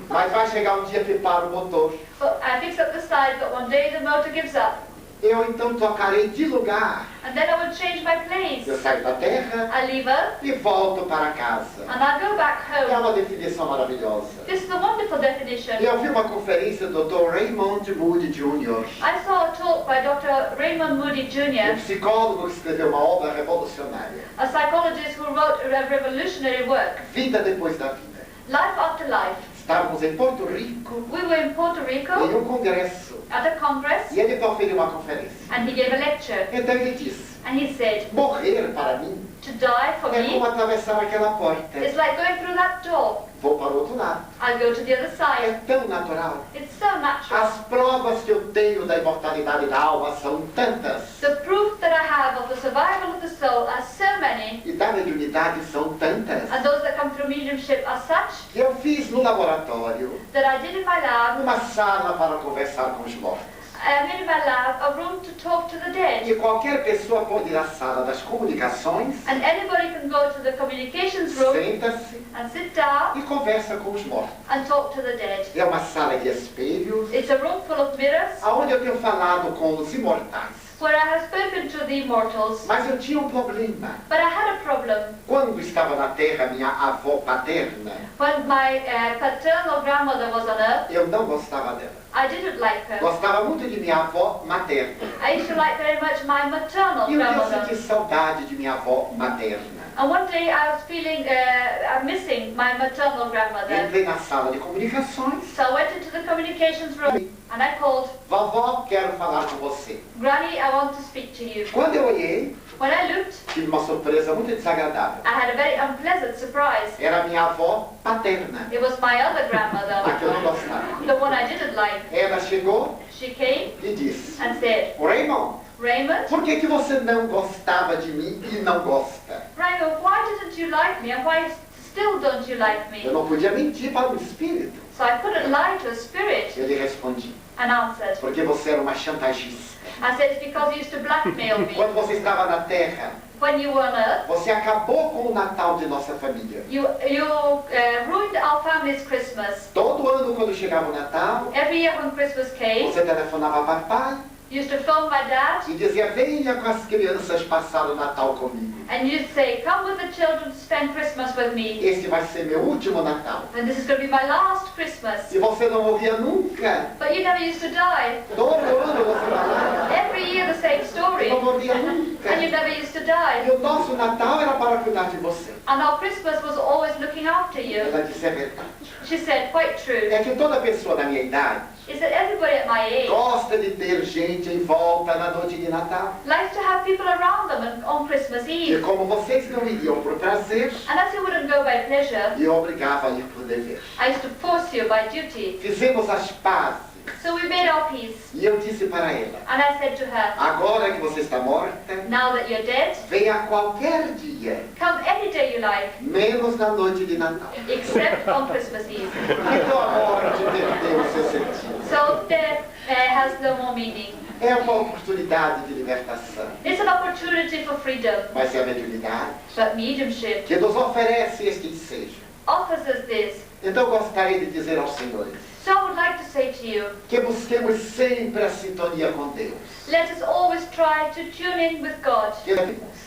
Mas vai chegar um dia que para o motor. but I fix up the side, but one day the motor gives up. Eu então trocarei de lugar. And then I would change my place. Eu saio da terra I leave Earth e volto para casa. and I go back É home. uma definição maravilhosa. This is a wonderful definition. Eu vi uma conferência do Dr. Raymond Moody Jr., I saw a talk by Dr. Raymond Moody um Jr., psicólogo que escreveu uma obra revolucionária. a psychologist who wrote a revolutionary work, Vida depois da vida. Life After Life. Estávamos em Porto Rico, We were in Puerto em Rico um congresso, at a congress e ele proferiu uma conferência. and he gave a lecture Então ele disse, and he said, morrer para mim to die for é me como atravessar aquela porta. is like going through that door. Vou para o outro lado. I'll go to the other É side. tão natural. It's so natural. As provas que eu tenho da imortalidade da alma são tantas. The proof that I have of the survival of the soul are so many, E da mediunidade são tantas. and those that come through mediumship are such, Que eu fiz no laboratório that I did in my lab, uma sala para conversar com os mortos. I made in my lab a room to talk to the dead. E qualquer pessoa pode ir à sala das comunicações, And anybody can go to the communications room senta-se and sit down e conversa com os mortos. and talk to the dead. É uma sala de espelhos, It's a room full of mirrors onde eu tenho falado com os imortais. where I have spoken to the immortals. Mas eu tinha um problema. But I had a problem. Quando estava na terra minha avó paterna, When my paternal grandmother was on earth, eu não gostava dela. I didn't like her. Gostava muito de minha avó materna. I used to like very much my maternal E um dia eu grandmother. senti saudade de minha avó materna. And one day I was feeling missing my maternal grandmother. Entrei na sala de comunicações. So I went into the communications room and I called, Vovó, quero falar com você. Granny, I want to speak to you. Quando eu olhei, When I looked, tive uma surpresa muito desagradável. I had a very unpleasant surprise. Era a minha avó paterna, It was my other a grandmother, que eu não gostava. the one I didn't like. Ela chegou She came e disse, and said, Raymond, Raymond, por que você não gostava de mim e não gosta? Raymond, why didn't you like me and why still don't you like Eu me? não podia mentir para o espírito. So I couldn't lie to a spirit Eu lhe respondi, and answered. porque você era uma chantagista. I said, it's because you used to blackmail me. Quando você estava na terra, When you were on earth, você acabou com o Natal de nossa família. you ruined our family's Christmas. Todo ano, quando chegava o Natal, Every year when Christmas came, você telefonava a papai you used to phone my dad e dizia, venha com as crianças passar o Natal comigo. and you'd say, come with the children to spend Christmas with me. Esse vai ser meu último Natal. And this is going to be my last Christmas. E você não morria nunca. But you never used to die. Todo ano você falava. Every year the same story. Eu não morria nunca. And you never used to E die. o nosso Natal era para cuidar de você. And our Christmas was always looking after you. Ela disse, é verdade. She said, quite true. É que toda pessoa da minha idade Is that everybody at my age gosta de ter gente em volta na noite de Natal. likes to have people around them on Christmas E Eve. como vocês não iriam por prazer, And as you wouldn't go by pleasure, eu obrigava a ir por dever. I used to force you by duty. Fizemos as pazes. So we made our peace. E eu disse para ela, And I said to her, agora que você está morta, now that you're dead, venha qualquer dia, come any day you like, menos na noite de Natal. except on Christmas Eve. Então a morte perdeu o seu sentido. So death has no more meaning. É uma oportunidade de libertação, It's an opportunity for freedom. mas é a mediunidade But mediumship que nos oferece este desejo. offers us this. Então gostaria de dizer aos senhores So I would like to say to you, que busquemos sempre a sintonia com Deus. let us always try to tune in with God.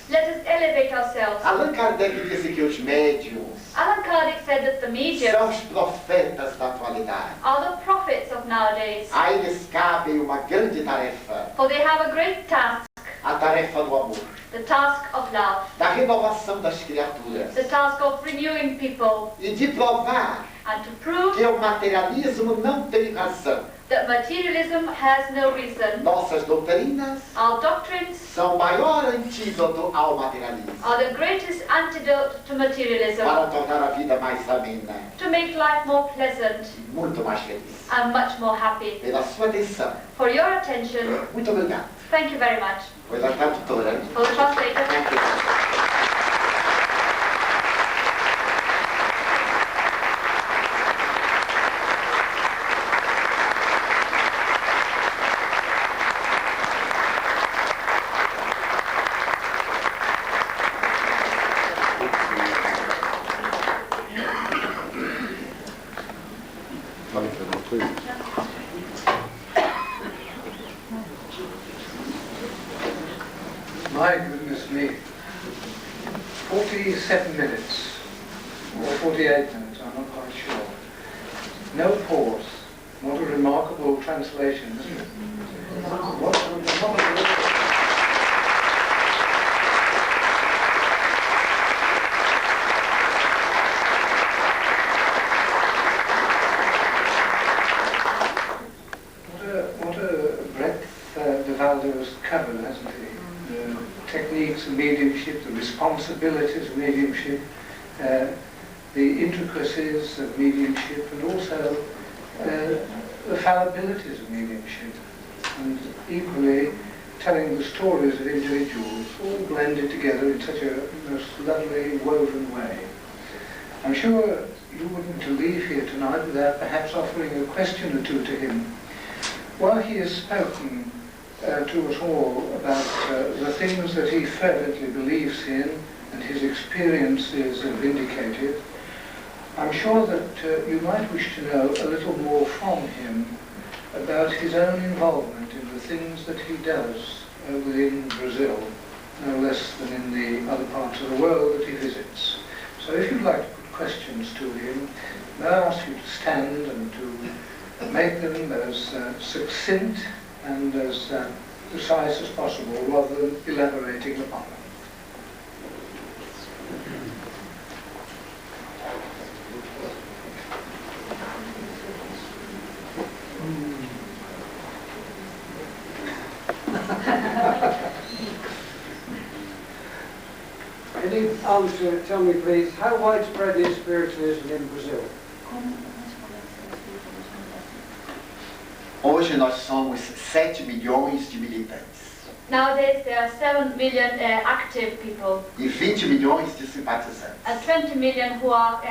Let us elevate ourselves. Allan Kardec disse que os médiuns Allan Kardec said that the mediums são os profetas da atualidade. are the prophets of nowadays, A eles cabe uma grande tarefa, for they have a great task, a tarefa do amor, the task of love, da renovação das criaturas the task of renewing people, e de provar and to prove que o materialismo não tem razão. that materialism has no reason. Nossas doutrinas Our doctrines são o maior antídoto ao materialismo, are the greatest antidote to materialism, para tornar a vida mais amena to make life more pleasant e muito mais feliz. and much more happy. Pela sua atenção, For your attention, muito obrigado. thank you very much. Pela tradutora. For the translator, Thank you. My goodness me, 47 minutes, or 48 minutes, I'm not quite sure. No pause. What a remarkable translation, isn't it? What a remarkable... What a breadth Divaldo has covered, hasn't he? The techniques of mediumship, the responsibilities of mediumship, the intricacies of mediumship, and also the fallibilities of mediumship, and equally telling the stories of individuals, all blended together in such a most lovely, woven way. I'm sure you wouldn't leave here tonight without perhaps offering a question or two to him. While he has spoken to us all about the things that he fervently believes in and his experiences have indicated, I'm sure that you might wish to know a little more from him about his own involvement in the things that he does within Brazil, no less than in the other parts of the world that he visits. So if you'd like to put questions to him, may I ask you to stand and to make them as succinct and as precise as possible, rather than elaborating upon them. Can you answer, tell me please, how widespread is spiritualism in Brazil? Hoje nós somos 7 milhões de militantes Nowadays there are 7 million active people e 20 milhões de simpatizantes. and 20 million who are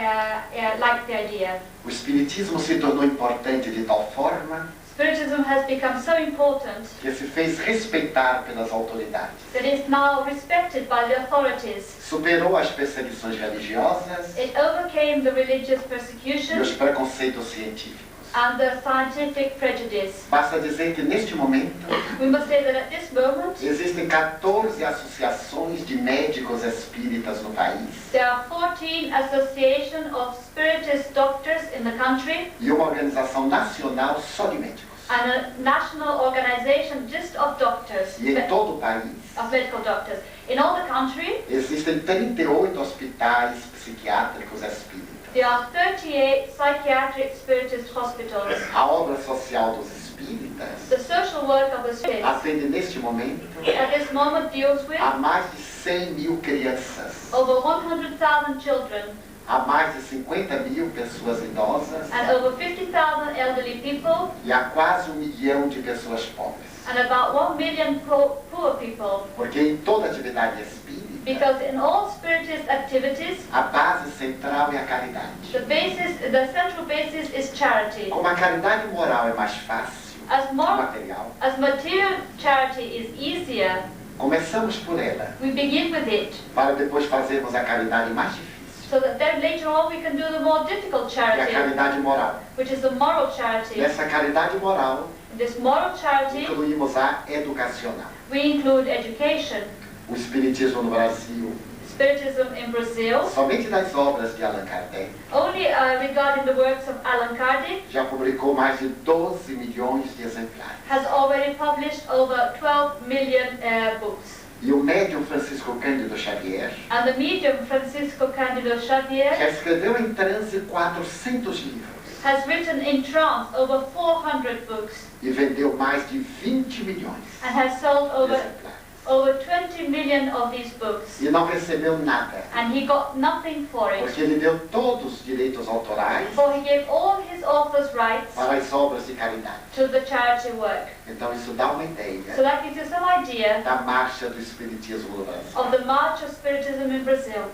like the idea. O espiritismo se tornou importante de tal forma Spiritism has become so important que se fez respeitar pelas autoridades. that it's now respected by the authorities. Superou as perseguições religiosas It overcame the religious e persecution os preconceitos científicos. and the scientific prejudice. Basta dizer que neste momento We must say that at this moment existem 14 associações de médicos espíritas no país there are 14 associations of spiritist doctors in the country e uma organização nacional só de médicos. and a national organization just of doctors, E em todo o país of medical doctors. In all the country, existem 38 hospitais psiquiátricos espíritas. there are 38 psychiatric spiritist hospitals. A obra social dos espíritas The social work of the spirits atende neste momento at this moment deals with a mais de 100 mil crianças, over 100,000 children a mais de 50 mil pessoas idosas and over 50,000 elderly people e a quase 1 milhão de pessoas pobres. and about 1 million poor people. Porque em toda atividade espírita, Because in all spiritist activities, a base central é a caridade. the central basis is charity. Como a caridade moral é mais fácil, As material, material charity is easier, começamos por ela, we begin with it, para depois fazermos a caridade mais difícil, so that then later on we can do the more difficult que é a charity, caridade moral. which is the moral charity. Nessa caridade moral, In this moral charity, incluímos a educacional. we include education. O espiritismo no Brasil, Spiritism in Brazil, somente das obras de Allan Kardec, only regarding the works of Allan Kardec, já publicou mais de 12 milhões de exemplares. has already published over 12 million books. E o médium Francisco Cândido Xavier And the medium Francisco Cândido Xavier já escreveu em transe 400 livros has written in trance over 400 books e vendeu mais de 20 milhões and has sold de over exemplares. 20 million of these books. E não recebeu nada, And he got nothing for it. porque ele deu todos os direitos autorais For he gave all his author's rights para as obras de caridade. to the charity work. Então isso dá uma So ideia that gives you some idea da marcha do espiritismo no Brasil. of the march of Spiritism in Brazil.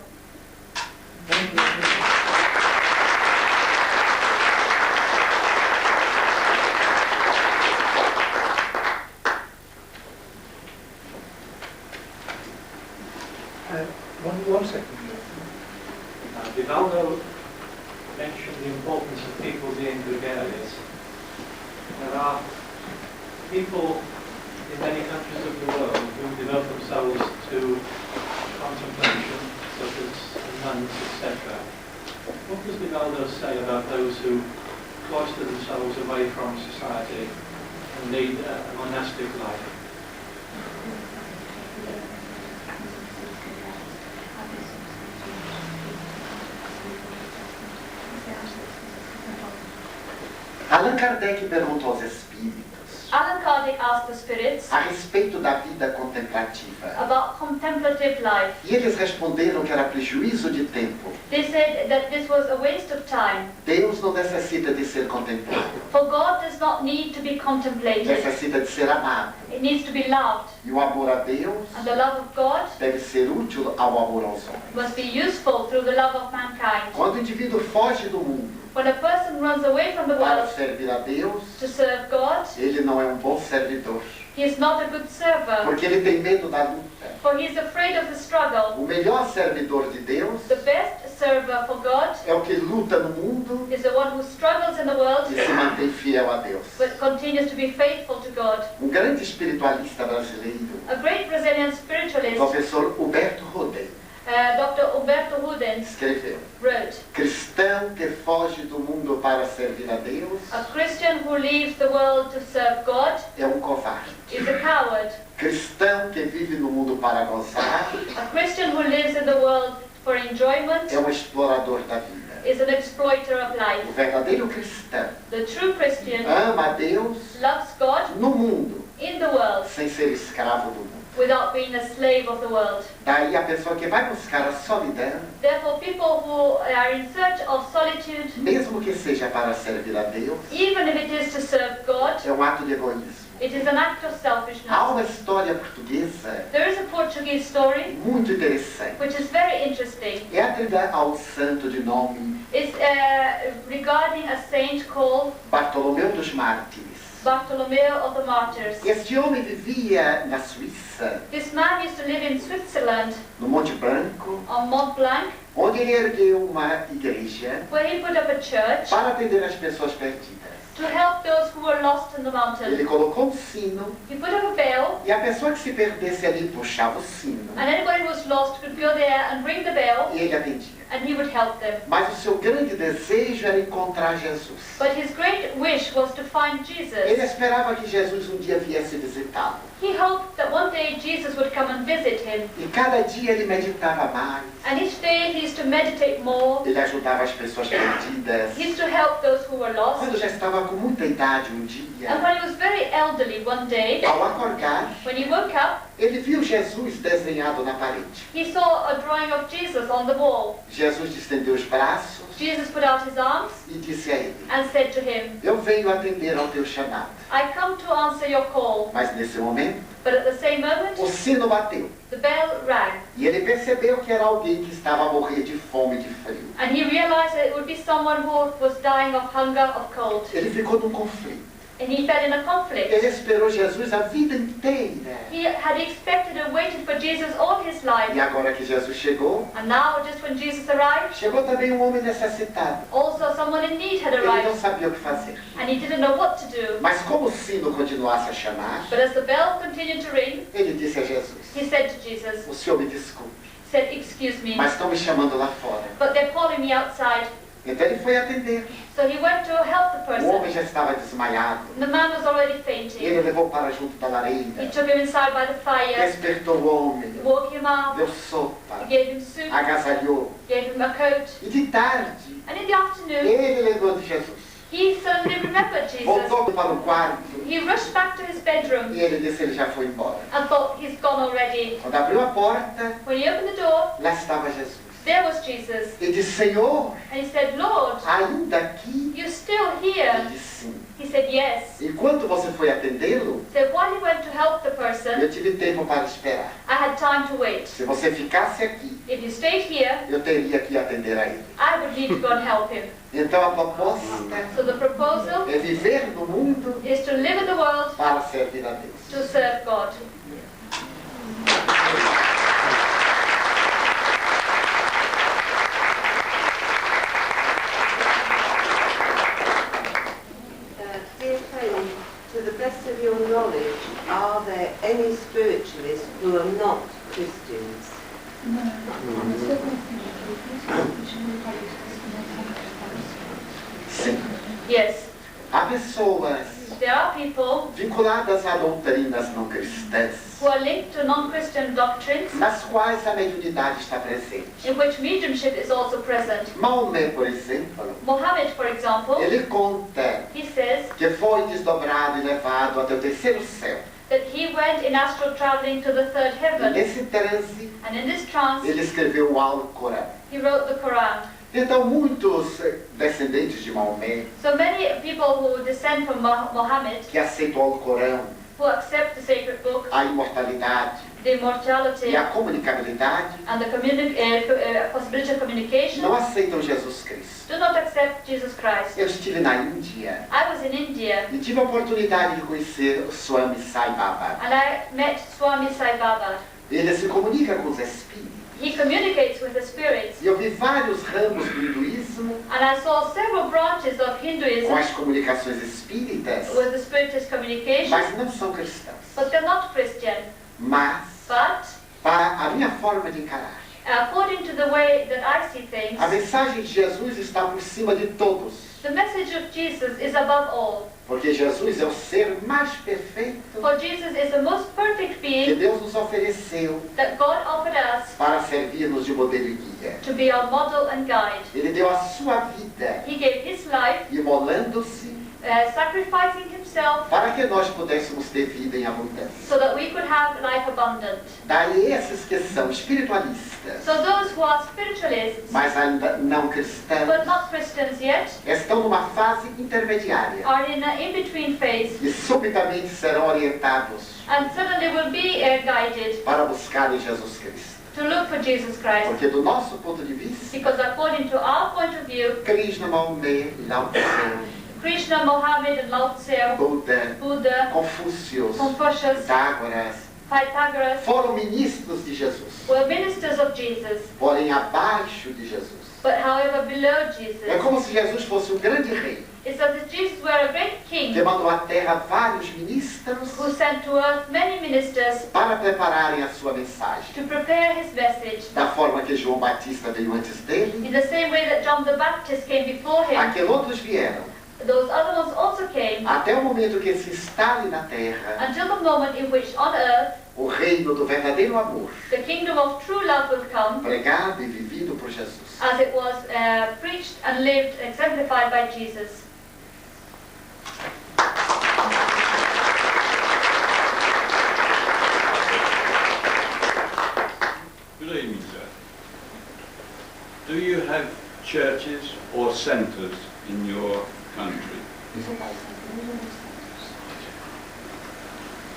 One second. Divaldo mentioned the importance of people being gregarious. There are people in many countries of the world who devote themselves to contemplation, such as nuns, etc. What does Divaldo say about those who cloister themselves away from society and lead a monastic life? Allan Kardec perguntou aos espíritos Allan Kardec asked the spirits a respeito da vida contemplativa. about contemplative life. E eles responderam que era prejuízo de tempo. They said that this was a waste of time. Deus não necessita de ser contemplado, For God does not need to be contemplated. necessita de ser amado. It needs to be loved. E o amor a Deus And the love of God deve ser útil ao amor aos homens. must be useful through the love of mankind. Quando o indivíduo foge do mundo When a person runs away from the para world servir a Deus, to serve God, ele não é um bom servidor, he is not a good server. porque ele tem medo da luta. For he is afraid of the struggle. O melhor servidor de Deus The best server for God é o que luta no mundo is the one who struggles in the world e se mantém fiel a Deus. but continues to be faithful to God. Um grande espiritualista brasileiro, A great Brazilian o spiritualist, professor Huberto Roden, Dr. Humberto Rudens, escreveu: wrote, cristão que foge do mundo para servir a Deus a Christian who leaves the world to serve God é um covarde. is a coward. Cristão que vive no mundo para gozar A Christian who lives in the world for enjoyment é um explorador da vida. is an exploiter of O life. verdadeiro cristão The true Christian ama a Deus loves God no mundo in the world sem ser escravo do mundo. without being a slave of the world. Daí a pessoa que vai buscar a solidão, Therefore, people who are in search of solitude, mesmo que seja para servir a Deus, even if it is to serve God, é um ato de egoísmo. it is an act of Há selfishness. uma história portuguesa There is a Portuguese story muito interessante. which is very interesting. É atribuída ao santo de nome It's regarding a saint called Bartolomeu dos Mártires. Bartolomeo of the Martyrs. Este homem vivia na Suíça, This man used to live in Switzerland no Monte Branco, on Mont Blanc, onde ele ergueu uma igreja where he put up a church para atender as pessoas perdidas. to help those who were lost in the Ele mountain. colocou um sino He put up a bell, e a pessoa que se perdesse ali puxava o sino and anybody who was lost could go there and ring the bell, e ele atendia. and he would help them. Mas o seu grande desejo era encontrar Jesus. But his great wish was to find Ele Jesus. esperava que Jesus um dia viesse visitá-lo. He hoped that one day Jesus would come and visit him. E cada dia ele meditava mais. And each day he used to meditate more. Ele ajudava as pessoas perdidas. He used to help those who were lost. Quando já estava com muita idade um And dia, when he was very elderly one day, ao acordar, when he woke up, ele viu Jesus desenhado na parede. he saw a drawing of Jesus on the wall. Jesus estendeu os braços Jesus put out his arms e disse a ele: and said to him, Eu venho atender ao teu chamado. I come to answer your call. Mas nesse momento, But at the same moment, o sino bateu. the bell rang. E ele percebeu que era alguém que estava a morrer de fome e de frio. And he realized that it would be someone who was dying of hunger, of cold. Ele ficou num conflito. And he fell in a Ele conflict. esperou Jesus a vida inteira. He had expected and waited for Jesus all his life. E agora que Jesus chegou, And now, just when Jesus arrived, chegou também um homem necessitado. also someone in need had Ele não arrived. sabia o que fazer. And he didn't know what to do. Mas como o sino continuasse a chamar, But as the bell continued to ring, ele disse a Jesus: he said to Jesus, O senhor me desculpe, said, excuse me, mas estão me chamando lá fora. but they're calling me outside. Então ele foi atender. So he went to help the O homem person. já estava desmaiado. The man was already Ele fainting. levou para junto da He lareira. took him inside by the fire, Despertou o homem. woke him up, Deu sopa. gave him soup, Agasalhou. gave him a coat. E de tarde, And in the afternoon, ele lembrou de Jesus. he suddenly remembered Jesus. Voltou para o quarto. He rushed back to his bedroom E ele disse: Ele já foi embora. and thought, he's gone already. Quando abriu a porta, When he opened the door, lá estava Jesus. there was Jesus. Ele disse: Senhor, And he said, Lord, ainda aqui? you're still Ele here? disse: Sim. He said, yes. Enquanto você foi atendê-lo, So while he went to help the person, eu tive tempo para esperar. I had time to wait. Se você ficasse aqui, If you stayed here, eu teria que atender a ele. I would need to go and help him. Então a proposta So the proposal é viver no mundo is to live in the world para servir a Deus. to serve God. Dear Tony, to the best of your knowledge, are there any spiritualists who are not Christians? Sim. Yes, Há pessoas there are people vinculadas a doutrinas não cristãs, who are linked to non-Christian doctrines nas quais a mediunidade está presente. in which mediumship is also present. Maomé, por exemplo, Mohammed, for example, ele conta he says que foi desdobrado e levado até o terceiro céu. that he went in astral traveling to the third E heaven, nesse transe, and in this trance, ele escreveu o Alcorão. he wrote the Quran. Então, muitos descendentes de Maomé, So many people who descend from Mohammed, que aceitam o Alcorão, who accept the sacred book, a imortalidade the immortality, e a comunicabilidade, and the possibility of communication, não aceitam Jesus Cristo. do not accept Jesus Christ. Eu estive na Índia I was in India, e tive a oportunidade de conhecer o Swami Sai Baba. and I met Swami Sai Baba. Ele se comunica com os espíritos. He communicates with the spirits, E eu vi vários ramos do hinduísmo and I saw several branches of com Hinduism as comunicações espíritas, with the spiritist communication, mas não são cristãos. but they're not Christian. Mas, But para a minha forma de encarar, according to the way that I see things, a mensagem de Jesus está por cima de todos. the message of Jesus is above all. Porque Jesus é o ser mais perfeito For Jesus is the most perfect que being Deus nos ofereceu that God offered us para servir-nos de modelo e guia. to be our model and guide. Ele deu a sua vida, He gave his life, imolando-se sacrificing himself himself para que nós pudéssemos ter vida em abundância. so that we could have life abundant. Daí esses que são espiritualistas, So those who are spiritualists, mas ainda não but cristãos, not Christians yet, estão numa fase intermediária are in an in-between phase e subitamente serão orientados and suddenly will be guided para buscarem Jesus Cristo. to look for Jesus Christ. Porque do nosso ponto de vista, Because according to our point of view, Krishna, Maomé, Lao Tse, Krishna, Mohammed and Lao Tse, Buda, Buddha, Confúcio, Confucius, Pitágoras, Pythagoras foram ministros de Jesus, were ministers of Jesus, porém abaixo de Jesus. but however below É Jesus. como se Jesus fosse um grande rei, It's as if Jesus were a great king que mandou à terra vários ministros who sent to earth many ministers para prepararem a sua mensagem. to prepare his message. Da forma que João Batista veio antes dele, In the same way that John the Baptist came before him, aqueles outros vieram, those other ones also came até o momento que se instale na terra until the moment in which on earth o reino do verdadeiro amor, the kingdom of true love will come, pregado e vivido por Jesus. as it was preached and lived, exemplified by Jesus. Good evening, sir. Do you have churches or centres in your country?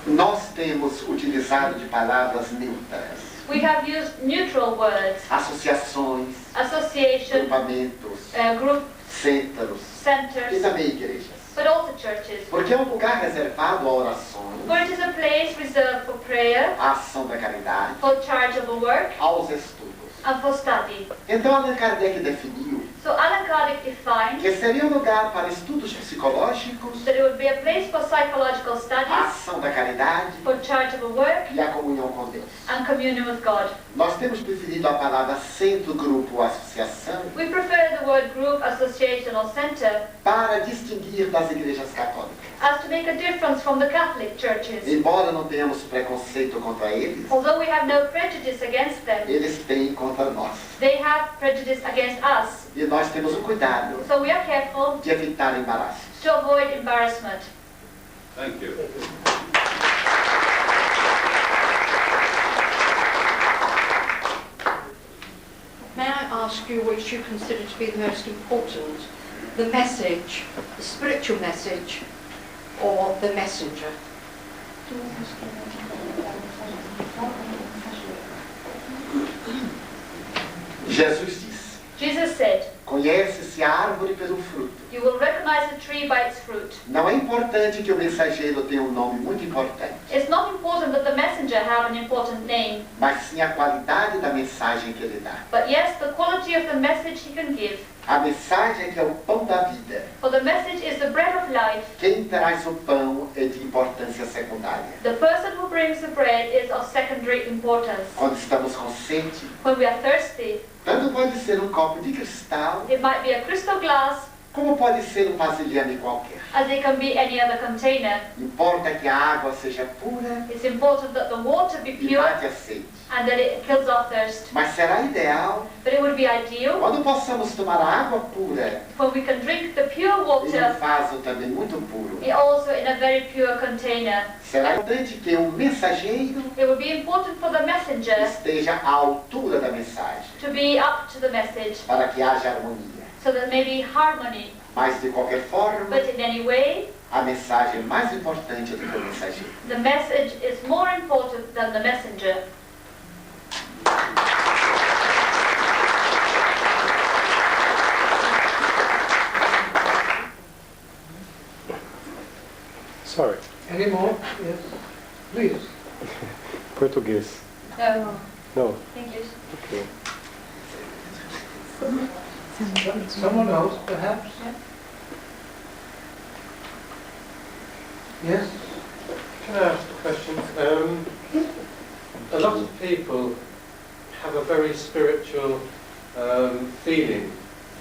Nós temos utilizado de palavras neutras, We have used neutral words, associações, association, agrupamentos, group, centros e centers, também igrejas. but also churches. Porque é um lugar reservado a orações, For it is a place reserved for prayer, à ação da caridade, for charitable work, aos estudos. and for study. Então Allan Kardec definiu So Allan Kardec defined que seria um lugar para estudos psicológicos, that it would be a place for psychological a studies, ação da caridade for charitable work, e a comunhão com Deus. and communion with God. Nós temos preferido a palavra centro, grupo, associação We prefer the word group, association, or center para distinguir das igrejas católicas. as to make a difference from the Catholic churches. Embora não tenhamos preconceito contra eles, Although we have no prejudice against them, eles têm contra nós. they have prejudice against us. E nós temos o cuidado So we are careful de evitar embaraços. to avoid embarrassment. Thank you. May I ask you which you consider to be the most important, the message, the spiritual message, or the messenger? Jesus disse, Jesus said, conhece-se a árvore pelo fruto. "You will recognize the tree by its fruit." Não é importante que o mensageiro tenha um nome muito importante, It's not important that the messenger have an important name, mas sim a qualidade da mensagem que ele dá. but yes, the quality of the message he can give. A mensagem é que é o pão da vida. For the message is the bread of life. Quem traz o pão é de importância secundária. The person who brings the bread is of secondary importance. Quando estamos com sede, When we are thirsty, tanto pode ser um copo de cristal, it might be a crystal glass, como pode ser um vasilhame qualquer. as it can be any other container. Importa que a água seja pura It's important that the water be e pure mate a sede. and that it kills our thirst. Mas será ideal But it would be ideal quando possamos tomar a água pura when we can drink the pure em um water vaso também muito puro. also in a very pure container. Será importante que o mensageiro It would be important for the messenger esteja à altura da mensagem, to be up to the message para que haja harmonia. so that there may be harmony. Mas, de qualquer forma, But in any way, a mensagem é mais importante do que o mensageiro. the message is more important than the messenger. Sorry, Any more? Yes. Please. português. No, No, English. okay. Someone else, perhaps? Yes? Can I ask a question? A lot of people have a very spiritual feeling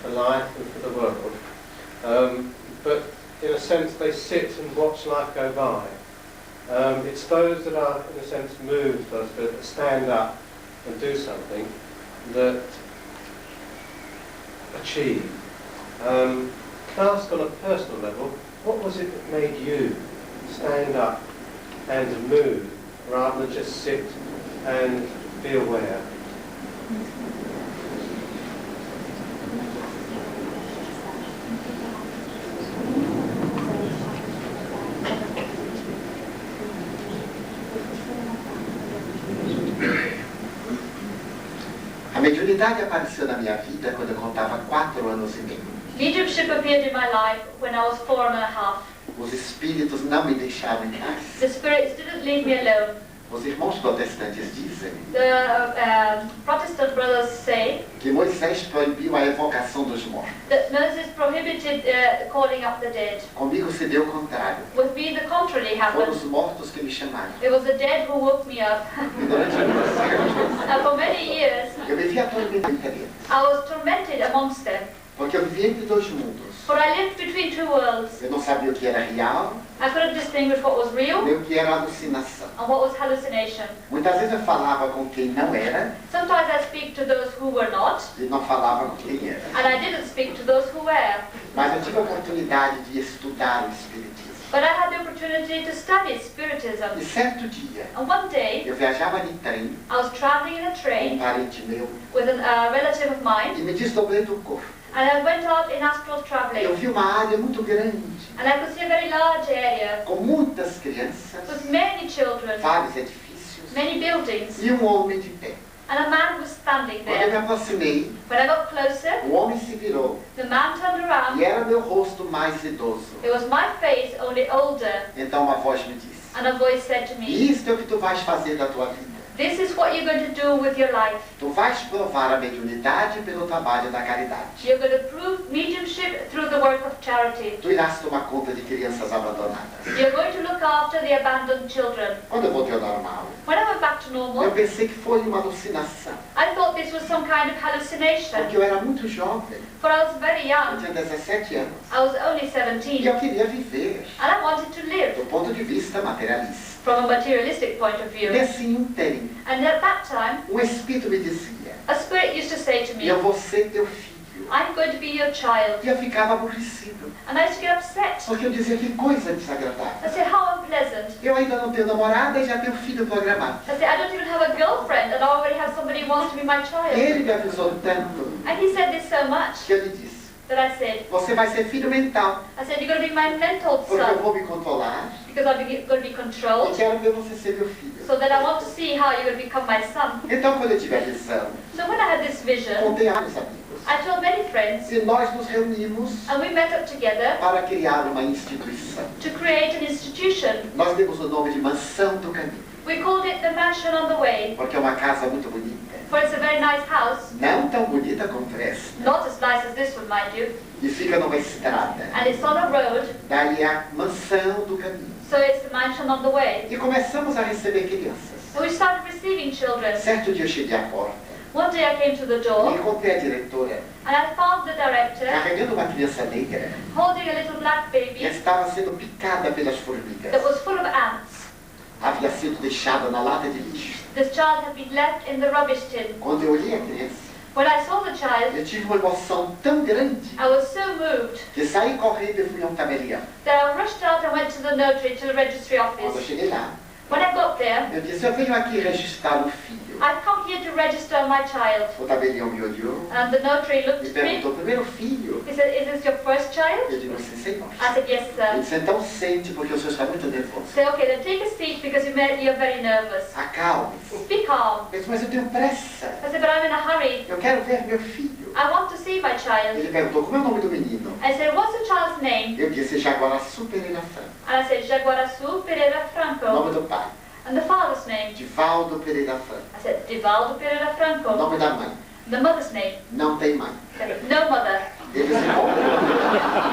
for life and for the world, but in a sense they sit and watch life go by. It's those that are, in a sense, moved, those that stand up and do something, that achieve. Can I ask on a personal level, what was it that made you stand up and move rather than just sit and be aware? A mediunidade apareceu na minha vida quando eu contava 4 anos e meio. Mediumship appeared in my life when I was 4.5. Os espíritos não me deixavam em paz. The spirits didn't leave me alone. Os irmãos protestantes dizem The Protestant brothers say que Moisés proibiu a evocação dos mortos. that Moses prohibited calling up the dead. Comigo se deu o contrário. With me, the contrary Foram happened. os mortos que me chamaram. It was the dead who woke me up. E durante muitos anos, And for many years, eu vivia atormentado entre eles. I was tormented amongst them. Porque eu vivia entre 2 mundos. For I lived between 2 worlds. Eu não sabia o que era real, I couldn't distinguish what was real nem o que era alucinação. and what was hallucination. Muitas vezes eu falava com quem não era Sometimes I speak to those who were not, e não falava com quem era. and I didn't speak to those who were. Mas eu tive a oportunidade de estudar o Espiritismo. But I had the opportunity to study Spiritism. E certo dia, And one day, eu viajava de trem I was traveling in a com um train parente meu with a relative of mine, e me desdobrei do corpo. and I went out in astral Eu traveling. vi uma área muito grande, And I could see a very large area com muitas crianças, with many children, vários edifícios many buildings, e um homem de pé. and a man was standing Quando eu me there. aproximei, When I got closer, o homem se virou the man turned around. e era meu rosto mais idoso. It was my face, only older, Então uma voz me disse: and a voice said to me, isto é o que tu vais fazer da tua vida. "This is what you're going to do with your life. Tu vais provar a mediunidade pelo trabalho da caridade. You're going to prove mediumship through the work of charity. Tu irás tomar conta de crianças abandonadas. You're going to look after the abandoned children." Quando eu voltei ao normal, When I went back to eu normal, pensei que foi uma alucinação. I thought this was some kind of hallucination, Porque eu era muito jovem. for I was very Eu young. tinha 17 anos. I was only E 17, eu queria viver and I wanted to live do ponto de vista materialista. from a materialistic point of view. Nesse ínterim, And at that time, um espírito me dizia: a spirit used to say to me, eu vou ser teu filho. "I'm going to be your child." E eu ficava aborrecido. And I used to get upset. Porque eu dizia: que coisa I desagradável. said, "How unpleasant." Eu ainda não tenho namorada e já tenho filho programado. I said, "I don't even have a girlfriend, and I already have somebody who wants to be my child." Ele me avisou tanto And he said this so much que eu lhe disse: that I said, você vai ser filho mental. "I said, you're going to be my mental Porque eu son, vou me controlar because I'm going to be e controlled, quero ver você ser meu filho. so that I want to see how you're going to become my son." Então, quando eu tive a visão, So when I had this vision, contei a vários amigos. I told many friends, E nós nos reunimos and we met up together para criar uma instituição. to create an institution. Nós demos o nome de Mansão do Caminho, We called it the Mansion on the Way, porque é uma casa muito bonita. for it's a very nice house, Não tão bonita como esta. not as nice as this one, mind you, E fica numa estrada. and it's on a road, Daí é a Mansão do Caminho. so it's the Mansion on the Way. E começamos a receber crianças. And we started receiving children. Certo dia eu cheguei à porta One day I came to the e door, encontrei a diretora and I found the director carregando uma criança negra holding a little black que baby estava sendo picada pelas formigas. that was full of ants. Havia sido deixada na lata de lixo. This child had been left in the rubbish tin. Quando eu olhei a criança, When I saw the child, eu tive uma emoção tão grande I was so moved que saí correndo e fui a um tabelião. that I rushed out and went to the notary, to the registry Quando eu office. cheguei lá, When I got there, eu disse: eu venho aqui registrar o filho. I've come here to register my child. O tabelião me olhou And the notary looked e at me. perguntou: primeiro filho? He said, "Is this your first child?" Eu digo: sim, senhor. I said, "Yes, Ele sir." disse: então sente, porque o senhor está muito nervoso. Say, "Okay, then take a seat because you're very nervous. Acalme-se. Be calm." Eu disse: mas eu tenho pressa. I said, "But I'm in a hurry. Eu quero ver meu filho. I want to see my child." Ele perguntou: como é o nome do menino? I said, "What's the child's name?" Eu disse: Jaguaraçu Pereira Franco. And I said, "Jaguaraçu Pereira O Franco." nome do pai: And the father's name? Divaldo Pereira Franco. I said, "Divaldo Pereira O Franco." nome da mãe: The mother's name? não tem mãe. I said, "No mother." Ele disse: como?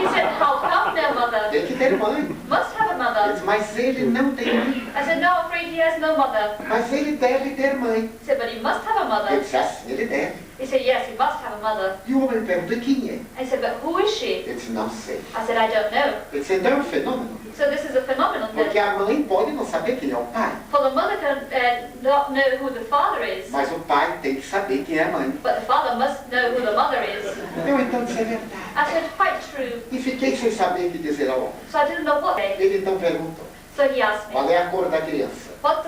He said, "How come no mother?" Tem que ter mãe. Must have a Ele mother. disse: mas ele não tem mãe. I said, "No, I'm afraid he has no mother." Mas ele deve ter mãe. He said, "But he must have a Eu mother." disse: assim, ele deve. He said, "Yes, he must have a mother." E o homem me perguntou: e quem é? I said, "But who is she?" Ele disse: não sei. I said, "I don't know." Ele disse: então é um fenômeno. So this is a phenomenon Porque then. a mãe pode não saber quem é o pai, For the mother can not know who the father is, mas o pai tem que saber quem é a mãe. but the father must know who the mother is. Eu então disse: é verdade. I said, quite true. E fiquei sem saber o que dizer ao homem. So I didn't know what they. Ele então perguntou, So he asked me, qual é a cor da criança? what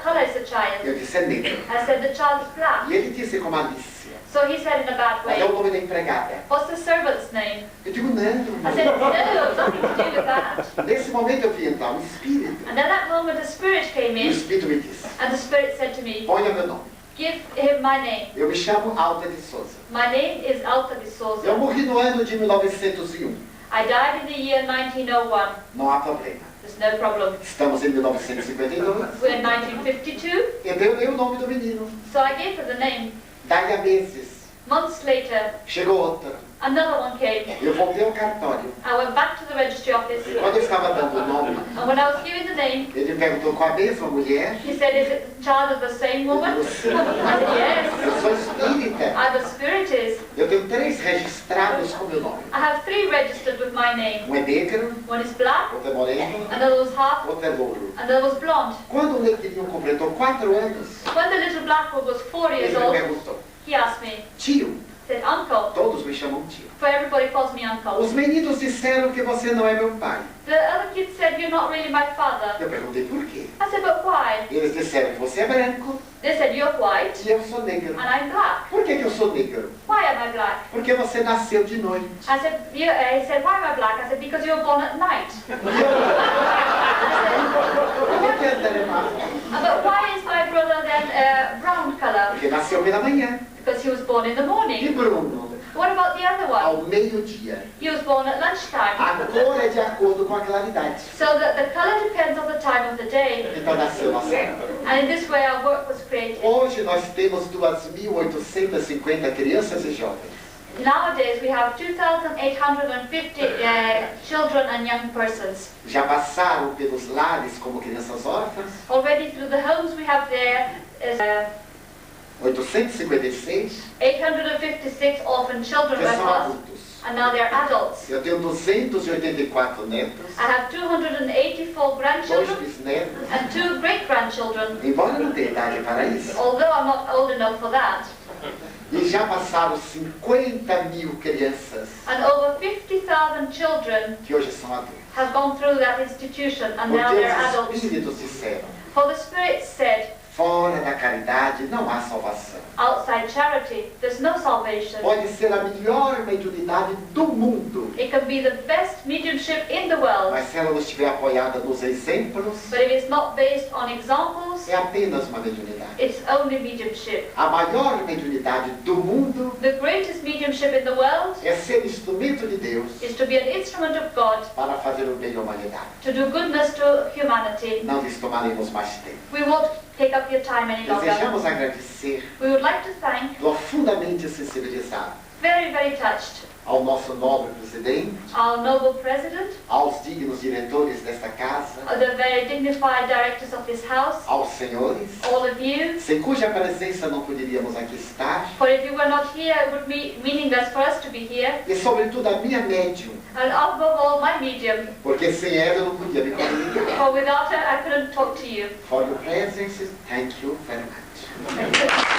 color is the child? Eu disse, é negro. I said, the child is black. E ele disse com malícia, So he said in a bad qual é o way, nome da empregada? what's the servant's name? Eu digo, não. I said, no, nothing to do with that. Nesse momento eu vi então o Espírito. And then that moment the Spirit came E o in, Espírito me disse, and the Spirit said to me, ponha meu nome. give him my name. Eu me chamo Alta de Souza. My name is Alta de Eu Souza. morri no ano de 1901. I died in the year 1901. Não há problema. There's no problem. Estamos em 1952. We're in 1952, Eu dei o nome do menino. so I gave her the name. Daí a meses, Months later, chegou outra. another one came. Eu voltei ao cartório. I went back to the registry office, E quando eu estava dando o nome, and when I was giving the name, ele perguntou com a mesma mulher. he said, is it the child of the same woman? I said, yes. Eu sou espírita. I'm a spiritist. Eu tenho 3 registrados com meu nome. I have 3 registered with my name. Um é negro, One is black, outro é moreno, another was half, outro é louro. another was blonde. Quando o negrinho completou 4 anos, When the little black one was 4 years ele me old, perguntou, he asked me, tio, said, uncle, todos me chamam tio. for everybody calls me uncle. Os meninos disseram que você não é meu pai. The other kid said, you're not really my father. Eu perguntei por quê. I said, but why? Eles disseram que você é branco They said, you're white, e eu sou negro. and I'm black. Por que eu sou negro? Why am I black? Porque você nasceu de noite. I said, he said, why am I black? I said, because you were born at night. Por que André é marrom? But why is my brother then brown color? Porque nasceu pela manhã. Because he was born in the E morning. Bruno? What about the other one? Ao meio-dia. He was born at lunchtime. A cor é de acordo com a claridade. So that the color depends on the time of the day. Então nasceu nossa obra. And in this way our work was created. Hoje nós temos 2.850 crianças e jovens. Nowadays we have 2,850 children and young persons. Já passaram pelos lares como crianças órfãs, Already through the homes we have there is 856, 856 orphan children que with são us, adultos. and now they're adults. Eu tenho 284 netos, I have 284 2 grandchildren bisnetos, and 2 great-grandchildren, embora não tenha idade para isso. although I'm not old enough for that. E já passaram 50.000 crianças And over 50,000 children que hoje são adultos. have gone through that institution and now Porque they're os adults. Espíritos disseram, For the Spirit said, fora da caridade não há salvação. outside charity, there's no salvation. Pode ser a melhor mediunidade do mundo, It can be the best mediumship in the world, mas se ela não estiver apoiada nos exemplos, but if it's not based on examples, é apenas uma mediunidade. it's only mediumship. A maior mediunidade do mundo The greatest mediumship in the world é ser instrumento de Deus is to be an instrument of God para fazer o bem à humanidade. to do goodness to humanity. Não lhes tomaremos mais tempo. We won't take up your time any longer. Desejamos agradecer, We would like to thank, profundamente sensibilizado, very, very touched, ao nosso nobre presidente, our noble president, aos dignos diretores desta casa, the very dignified directors of this house, aos senhores, all of you. sem cuja presença não poderíamos aqui estar, For if you were not here, it would be meaningless for us to be here. e sobretudo a minha médium, And above all, my medium. porque sem ela eu não podia me comunicar. For without her, I couldn't talk to you. For your presence, thank you very much.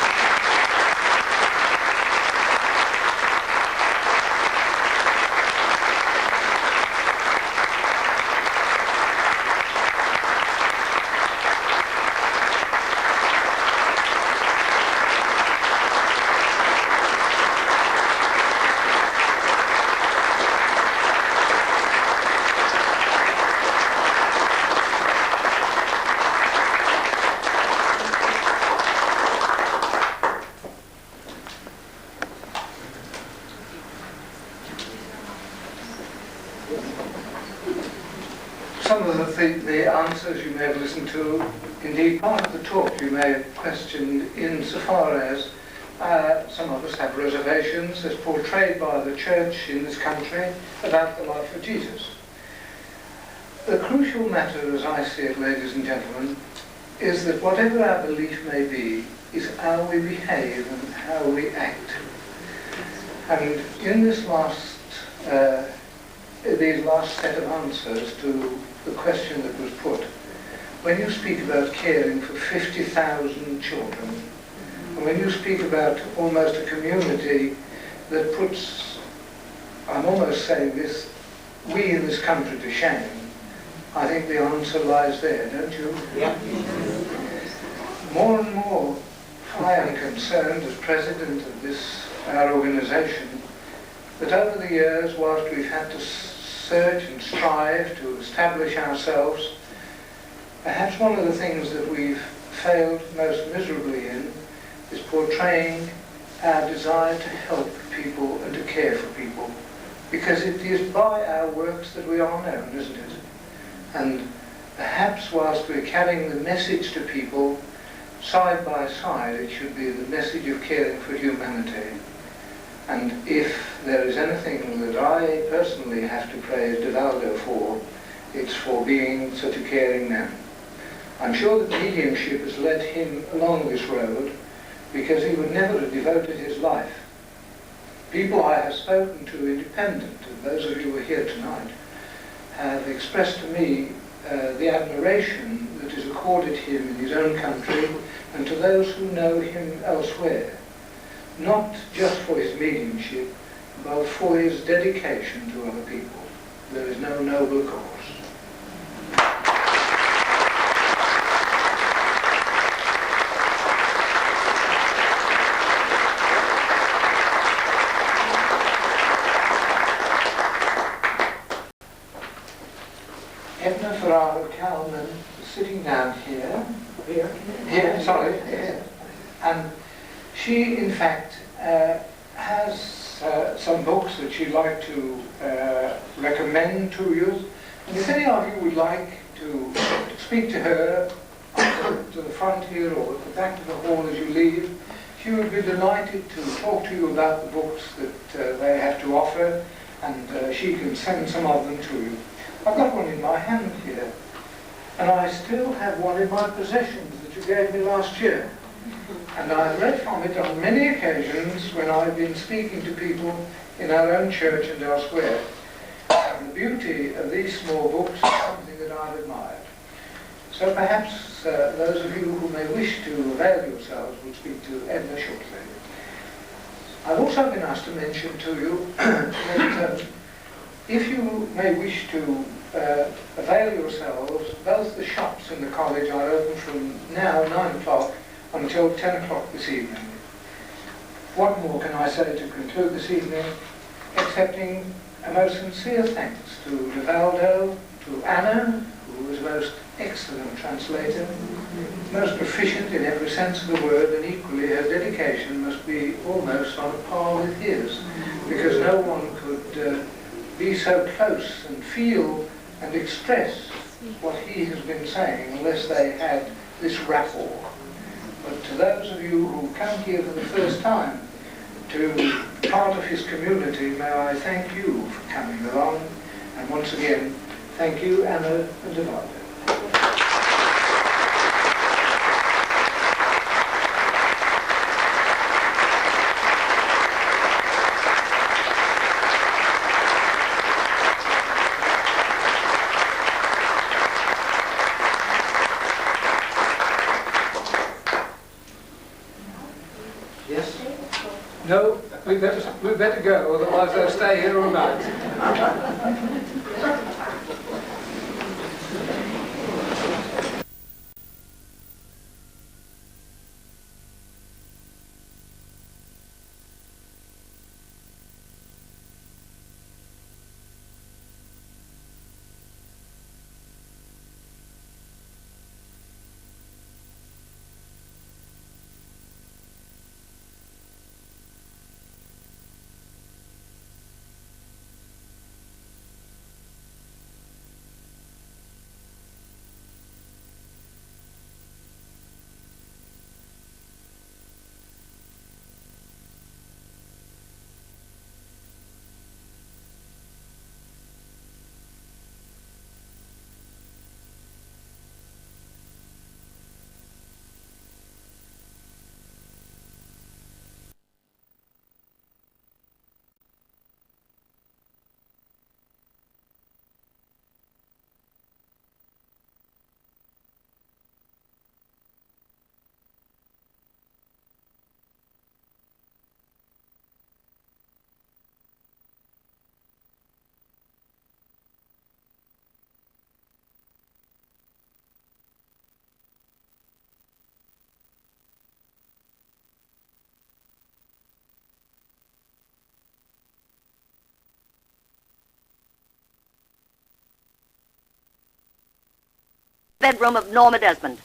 Some of the answers you may have listened to, indeed part of the talk you may have questioned insofar as some of us have reservations as portrayed by the church in this country about the life of Jesus. The crucial matter, as I see it, ladies and gentlemen, is that whatever our belief may be, is how we behave and how we act. And in this these last set of answers to the question that was put, when you speak about caring for 50,000 children, and when you speak about almost a community that puts I'm almost saying this, we in this country to shame, I think the answer lies there, don't you? Yeah. More and more, I am concerned as president of this, our organisation, that over the years, whilst we've had to search and strive to establish ourselves, perhaps one of the things that we've failed most miserably in is portraying our desire to help people and to care for people. Because it is by our works that we are known, isn't it? And perhaps whilst we're carrying the message to people, side by side it should be the message of caring for humanity. And if there is anything that I personally have to praise Divaldo for, it's for being such a caring man. I'm sure that mediumship has led him along this road, because he would never have devoted his life. People I have spoken to independent of those of you who are here tonight have expressed to me the admiration that is accorded him in his own country and to those who know him elsewhere, not just for his mediumship, but for his dedication to other people. There is no nobler cause. Edna Ferraro Kalman is sitting down here, and she in fact has some books that she'd like to recommend to you, and if any of you would like to speak to her to the front here or at the back of the hall as you leave, she would be delighted to talk to you about the books that they have to offer, and she can send some of them to you. I've got one in my hand here, and I still have one in my possessions that you gave me last year. And I've read from it on many occasions when I've been speaking to people in our own church and elsewhere. And the beauty of these small books is something that I've admired. So perhaps those of you who may wish to avail yourselves will speak to Edna shortly. I've also been asked to mention to you that if you may wish to avail yourselves, both the shops in the college are open from now 9 o'clock until 10 o'clock this evening. What more can I say to conclude this evening, accepting a most sincere thanks to Divaldo, to Anna, who was a most excellent translator, most proficient in every sense of the word, and equally her dedication must be almost on a par with his, because no one could be so close and feel and express what he has been saying unless they had this rapport. But to those of you who come here for the first time to be part of his community, may I thank you for coming along, and once again, thank you, Anna and Divaldo. No, we better go, otherwise they'll stay here all night. bedroom of Norma Desmond.